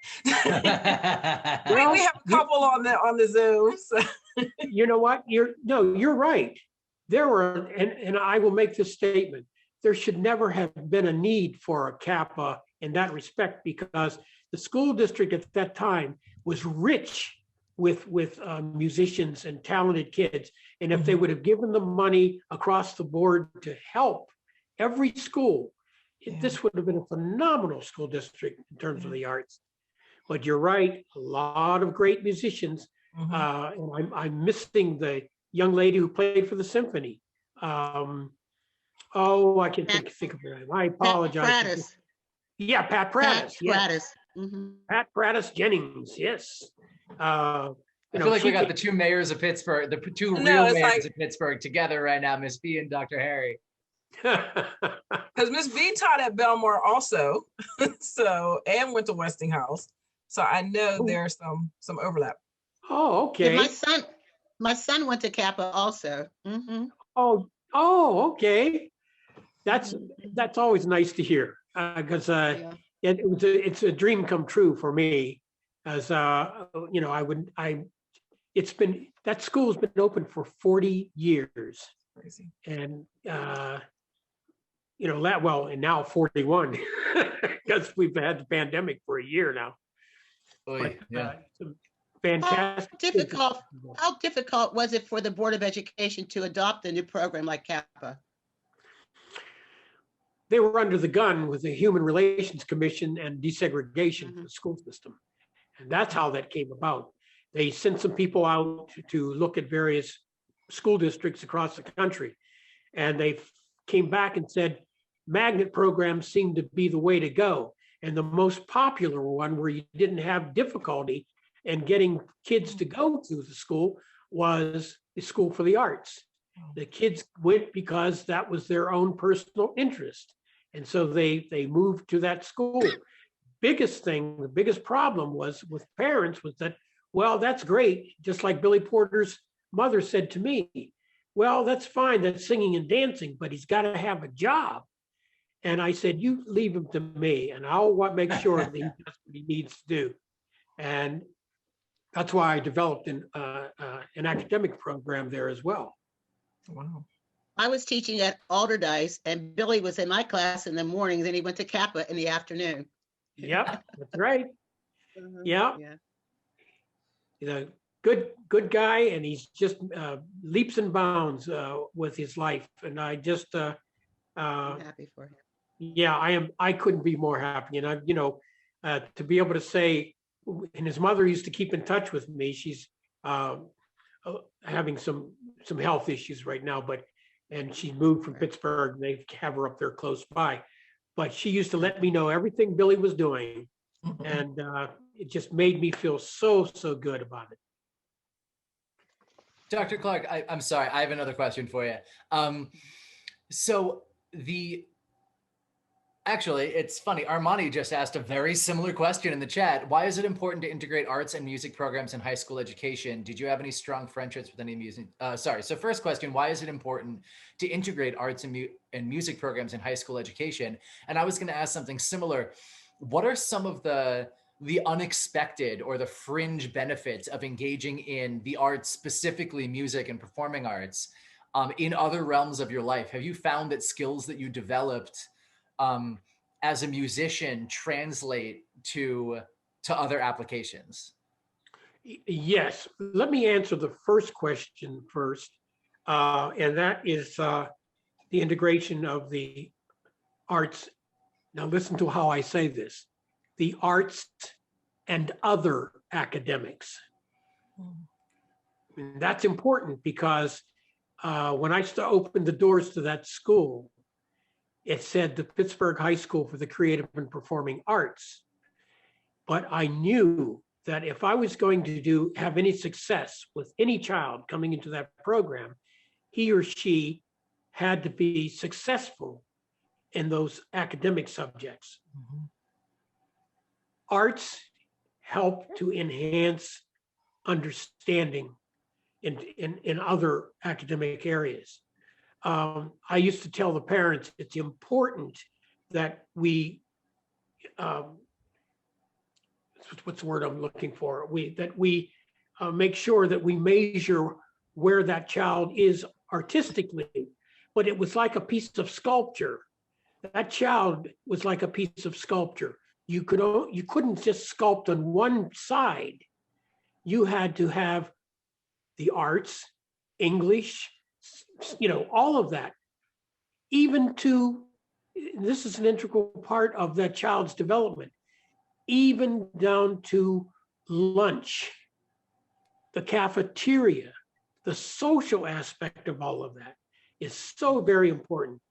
we have a couple on the Zoom. So. You know what? You're right. There were, and I will make this statement: there should never have been a need for a CAPA in that respect, because the school district at that time was rich with musicians and talented kids, and if they would have given them money across the board to help every school, this would have been a phenomenal school district in terms of the arts. But you're right, a lot of great musicians. And I'm missing the young lady who played for the symphony. I can think of her name. I apologize. Pat Prattis. Yeah, Pat Prattis. Pat Prattis Jennings. Yes. I feel like we got the two mayors of Pittsburgh, the two real mayors of Pittsburgh together right now, Miss B and Dr. Harry. Because Miss B taught at Belmore also, and went to Westinghouse, so I know there's some overlap. Oh, okay. Yeah, my son went to CAPA also. Oh, okay. That's always nice to hear, because it's a dream come true for me, as that school's been open for 40 years. Crazy. And and now 41, because we've had the pandemic for a year now. Fantastic. How difficult was it for the Board of Education to adopt a new program like CAPA? They were under the gun with the Human Relations Commission and desegregation of the school system. And that's how that came about. They sent some people out to look at various school districts across the country. And they came back and said, magnet programs seem to be the way to go. And the most popular one, where you didn't have difficulty in getting kids to go to the school, was the School for the Arts. The kids went because that was their own personal interest. And so they moved to that school. The biggest problem was with parents was that, well, that's great. Just like Billy Porter's mother said to me, well, that's fine, that's singing and dancing, but he's got to have a job. And I said, you leave him to me, and I'll make sure that he does what he needs to do. And that's why I developed an academic program there as well. Wow. I was teaching at Alderdice, and Billy was in my class in the morning, then he went to CAPA in the afternoon. Yep, that's right. Yeah. a good guy, and he's just leaps and bounds with his life. And I just, I'm happy for him. yeah, I couldn't be more happy. And to be able to say, and his mother used to keep in touch with me. She's having some health issues right now, and she moved from Right. Pittsburgh. And they have her up there close by, but she used to let me know everything Billy was doing, and it just made me feel so good about it. Dr. Clark, I'm sorry, I have another question for you. So actually, it's funny. Armani just asked a very similar question in the chat. Why is it important to integrate arts and music programs in high school education? Did you have any strong friendships with any music? So first question, why is it important to integrate arts and music programs in high school education? And I was going to ask something similar. What are some of the unexpected or the fringe benefits of engaging in the arts, specifically music and performing arts, in other realms of your life? Have you found that skills that you developed as a musician translate to other applications? Yes, let me answer the first question first, and that is the integration of the arts. Now listen to how I say this: the arts and other academics. And that's important because when I opened the doors to that school, it said the Pittsburgh High School for the Creative and Performing Arts. But I knew that if I was going to have any success with any child coming into that program, he or she had to be successful in those academic subjects. Mhm. Arts help to enhance understanding in other academic areas. I used to tell the parents it's important that we, what's the word I'm looking for? That we make sure that we measure where that child is artistically. But it was like a piece of sculpture. That child was like a piece of sculpture. You couldn't just sculpt on one side. You had to have the arts, English, all of that. Even this is an integral part of that child's development, even down to lunch, the cafeteria, the social aspect of all of that is so very important.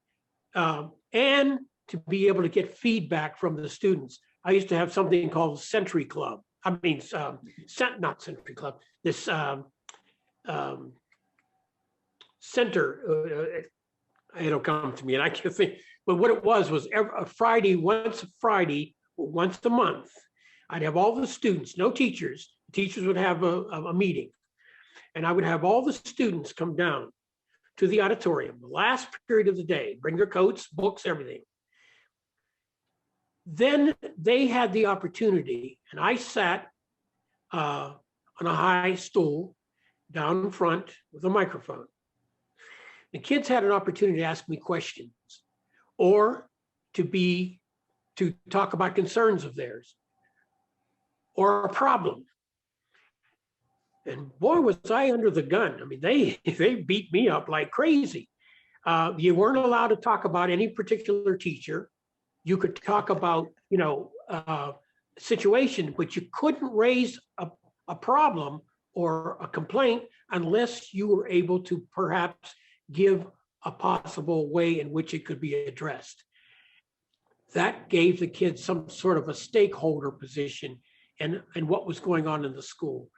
And to be able to get feedback from the students. I used to have something called Century Club. Not Century Club, this center, it'll come to me and I can't think, but what it was once a month, I'd have all the students, no teachers. Teachers would have a meeting, and I would have all the students come down to the auditorium, the last period of the day, bring their coats, books, everything. Then they had the opportunity, and I sat on a high stool down in front with a microphone. The kids had an opportunity to ask me questions or to talk about concerns of theirs or a problem. And boy, was I under the gun. I mean, they beat me up like crazy. You weren't allowed to talk about any particular teacher. You could talk about, situation, but you couldn't raise a problem or a complaint unless you were able to perhaps give a possible way in which it could be addressed. That gave the kids some sort of a stakeholder position in what was going on in the school.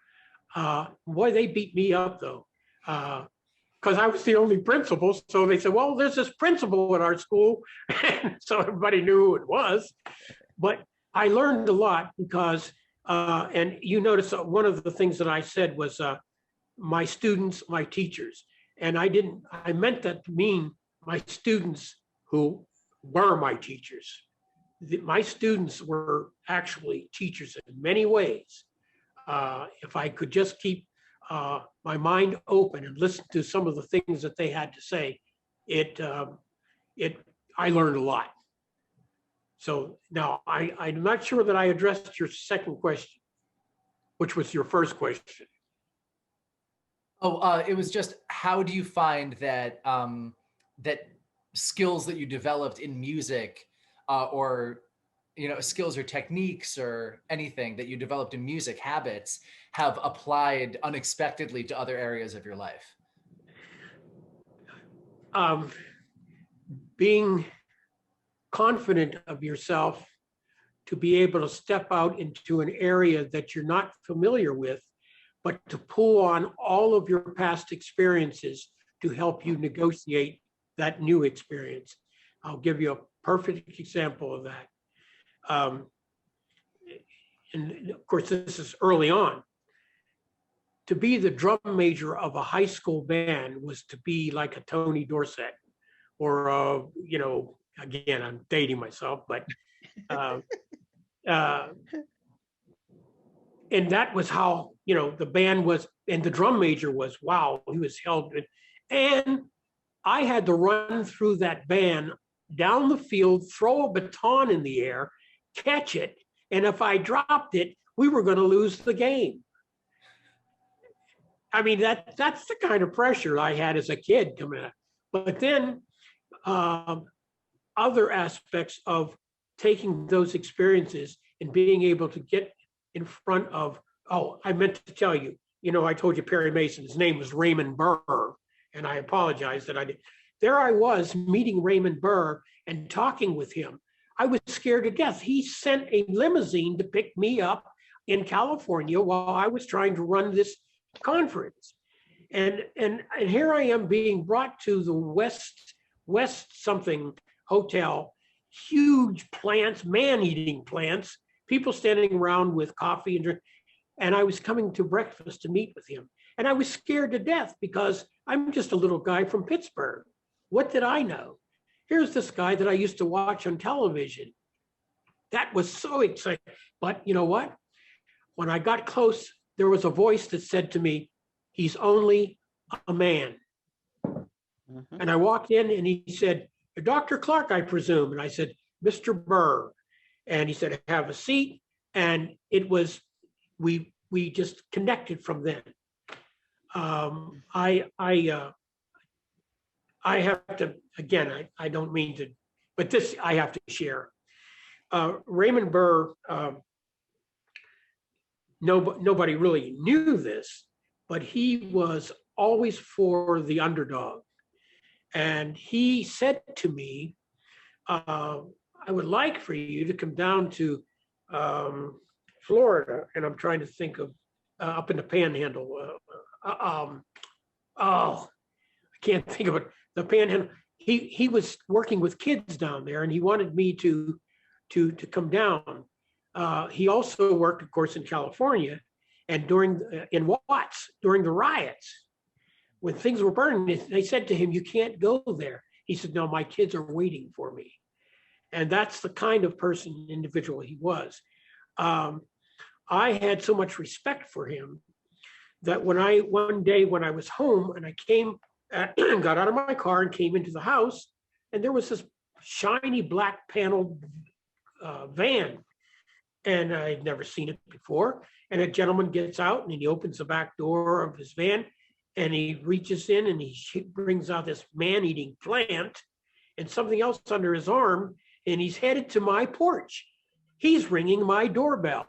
Boy, they beat me up though, because I was the only principal. So they said, well, there's this principal at our school. So everybody knew who it was. But I learned a lot because, and you notice one of the things that I said was my students, my teachers. And I meant that to mean my students who were my teachers. My students were actually teachers in many ways. If I could just keep my mind open and listen to some of the things that they had to say, I learned a lot. So now I'm not sure that I addressed your second question. which was your first question. Oh, it was just, how do you find that that skills that you developed in music, or skills or techniques or anything that you developed in music, habits, have applied unexpectedly to other areas of your life? Being confident of yourself to be able to step out into an area that you're not familiar with, but to pull on all of your past experiences to help you negotiate that new experience. I'll give you a perfect example of that. And of course, this is early on. To be the drum major of a high school band was to be like a Tony Dorsett, or again, I'm dating myself, but and that was how the band was, and the drum major was, wow, he was held. And I had to run through that band down the field, throw a baton in the air, catch it, and if I dropped it, we were going to lose the game. I mean, that's the kind of pressure I had as a kid coming up. But then other aspects of taking those experiences and being able to get in front of, I meant to tell you, I told you Perry Mason, his name was Raymond Burr, and I apologize that I did. There I was meeting Raymond Burr and talking with him. I was scared to death. He sent a limousine to pick me up in California while I was trying to run this conference. And here I am being brought to the West something hotel, huge plants, man-eating plants, people standing around with coffee and drink. And I was coming to breakfast to meet with him. And I was scared to death because I'm just a little guy from Pittsburgh. What did I know? Here's this guy that I used to watch on television. That was so exciting. But you know what? When I got close, there was a voice that said to me, he's only a man. Mm-hmm. And I walked in and he said, Dr. Clark, I presume. And I said, Mr. Burr. And he said, have a seat. And it was, we just connected from then. I have to, again, I don't mean to, but this I have to share. Raymond Burr, nobody really knew this, but he was always for the underdog. And he said to me, I would like for you to come down to Florida. And I'm trying to think of up in the Panhandle. I can't think of it. The Panhandle. He was working with kids down there, and he wanted me to come down. He also worked, of course, in California, and in Watts during the riots, when things were burning. They said to him, "You can't go there." He said, "No, my kids are waiting for me," and that's the kind of individual he was. I had so much respect for him that one day when I was home and I got out of my car and came into the house, and there was this shiny black paneled van, and I'd never seen it before. And a gentleman gets out and he opens the back door of his van and he reaches in and he brings out this man-eating plant and something else under his arm, and he's headed to my porch. He's ringing my doorbell.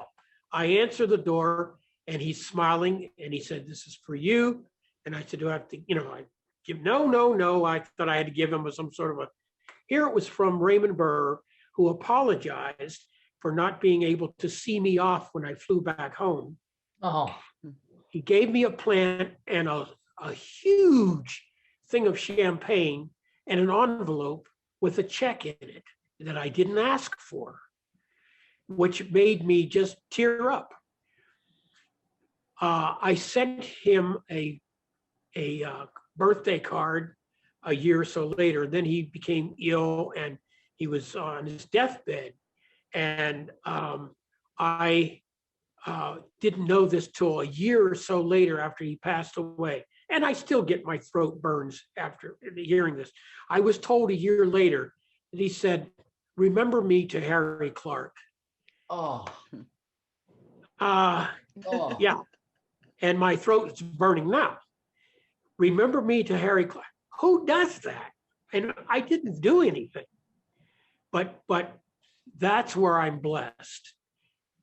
I answer the door and he's smiling and he said, "This is for you." And I said, "Do I have to, I give?" No. I thought I had to give him some sort of here it was from Raymond Burr, who apologized for not being able to see me off when I flew back home. Oh. He gave me a plant and a huge thing of champagne and an envelope with a check in it that I didn't ask for, which made me just tear up. I sent him a birthday card a year or so later. Then he became ill and he was on his deathbed. And I didn't know this till a year or so later after he passed away. And I still get my throat burns after hearing this. I was told a year later that he said, "Remember me to Harry Clark." Oh. Oh, Yeah, and my throat is burning now. Remember me to Harry Clark. Who does that? And I didn't do anything, but that's where I'm blessed.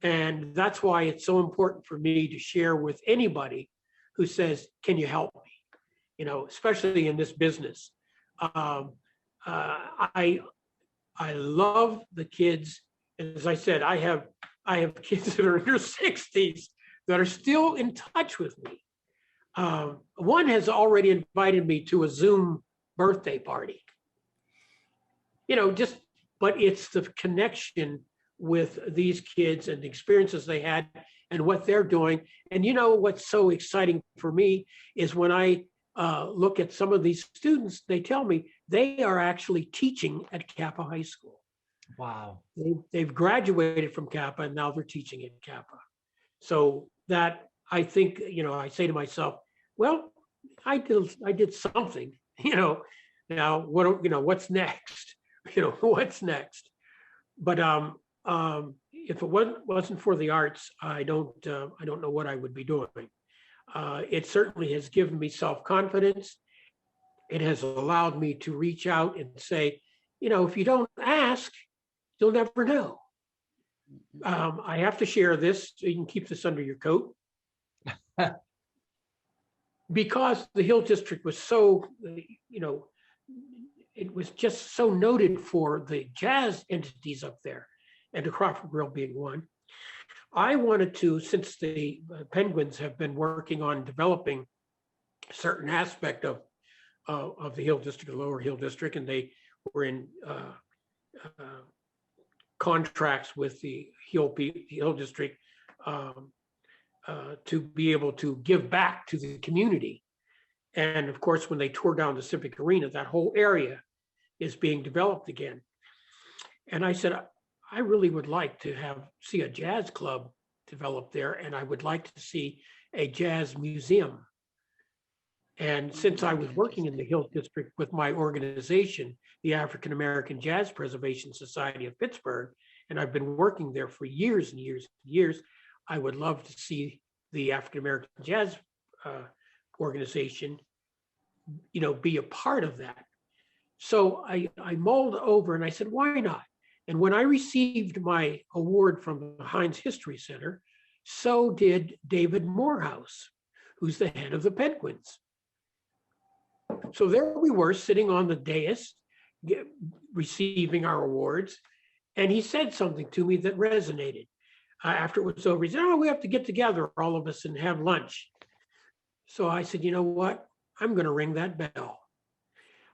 And that's why it's so important for me to share with anybody who says, can you help me? You know, especially in this business. Um, I love the kids. As I said, I have kids that are in their 60s that are still in touch with me. One has already invited me to a Zoom birthday party. You know, just, but it's the connection with these kids and the experiences they had and what they're doing. And you know, what's so exciting for me is when I look at some of these students, they tell me they are actually teaching at CAPA High School. wow. They've graduated from CAPA and now they're teaching at CAPA. So that, I think, you know, I say to myself, well, I did something, you know. Now what, you know, what's next? You know, what's next? But if it wasn't for the arts, I don't know what I would be doing. It certainly has given me self-confidence. It has allowed me to reach out and say, you know, if you don't ask, you'll never know. I have to share this, so you can keep this under your coat. Because the Hill District was so, you know, it was just so noted for the jazz entities up there, and the Crawford Grill being one. I wanted to, since the Penguins have been working on developing a certain aspect of the Hill District, the Lower Hill District, and they were in contracts with the Hill District to be able to give back to the community. And of course, when they tore down the Civic Arena, that whole area is being developed again. And I said, I really would like to see a jazz club develop there, and I would like to see a jazz museum. And since I was working in the Hill District with my organization, the African American Jazz Preservation Society of Pittsburgh, and I've been working there for years and years and years, I would love to see the African American Jazz organization, you know, be a part of that. So I mulled over and I said, why not? And when I received my award from the Heinz History Center, so did David Morehouse, who's the head of the Penguins. So there we were sitting on the dais, receiving our awards. And he said something to me that resonated. After it was over, he said, oh, we have to get together, all of us, and have lunch. So I said, you know what? I'm going to ring that bell.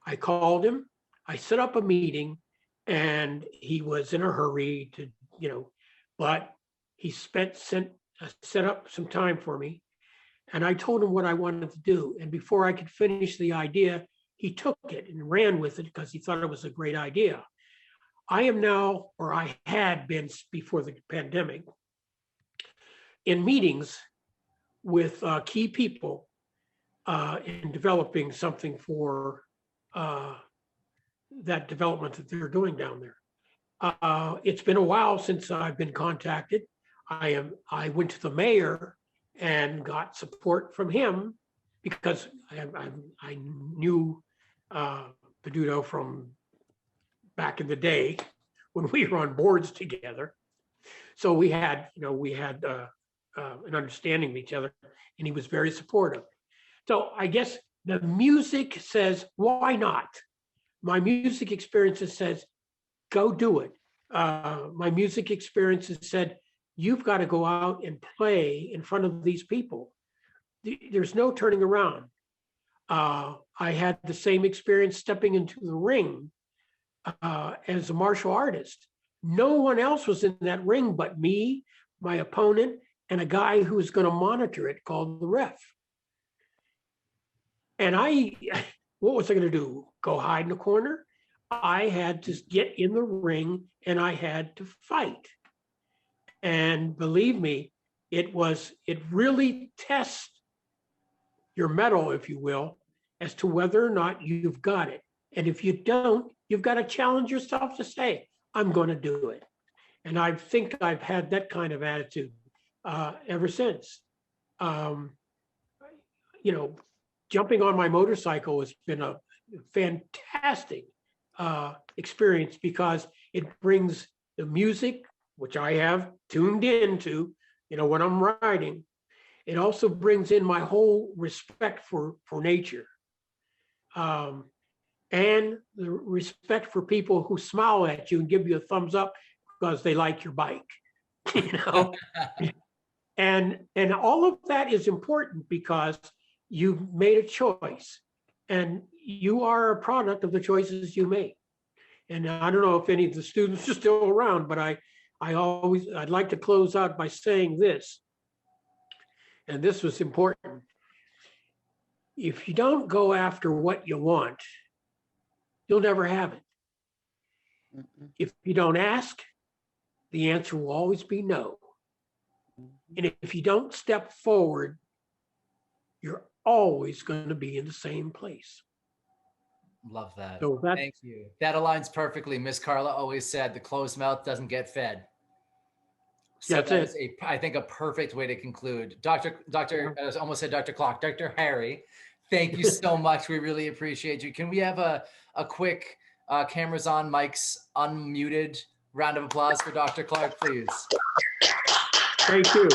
I called him, I set up a meeting, and he was in a hurry to, you know, but he set up some time for me. And I told him what I wanted to do. And before I could finish the idea, he took it and ran with it because he thought it was a great idea. I am now, or I had been before the pandemic, in meetings with key people in developing something for that development that they're doing down there. It's been a while since I've been contacted. I went to the mayor and got support from him because I knew Peduto from back in the day when we were on boards together. So we had an understanding of each other, and he was very supportive. So I guess the music says, why not? My music experiences says, go do it. My music experiences said, you've got to go out and play in front of these people. There's no turning around. I had the same experience stepping into the ring as a martial artist. No one else was in that ring but me, my opponent, and a guy who was going to monitor it called the ref. And what was I going to do? Go hide in a corner? I had to get in the ring and I had to fight. And believe me, it really tests your mettle, if you will, as to whether or not you've got it. And if you don't, you've got to challenge yourself to say, I'm going to do it. And I think I've had that kind of attitude ever since. Um, you know, jumping on my motorcycle has been a fantastic experience because it brings the music, which I have tuned into, when I'm riding. It also brings in my whole respect for nature, and the respect for people who smile at you and give you a thumbs up because they like your bike. you know and all of that is important because you made a choice and you are a product of the choices you make. And I don't know if any of the students are still around, but I'd like to close out by saying this, and this was important. If you don't go after what you want, you'll never have it. If you don't ask, the answer will always be no. And if you don't step forward, you're always going to be in the same place. Love that. So Thank you. That aligns perfectly. Miss Carla always said the closed mouth doesn't get fed. So that's that it. is I think a perfect way to conclude. Dr. I almost said Dr. Clark, Dr. Harry, thank you so much. We really appreciate you. Can we have a quick cameras on, mics unmuted round of applause for Dr. Clark, please? Thank you.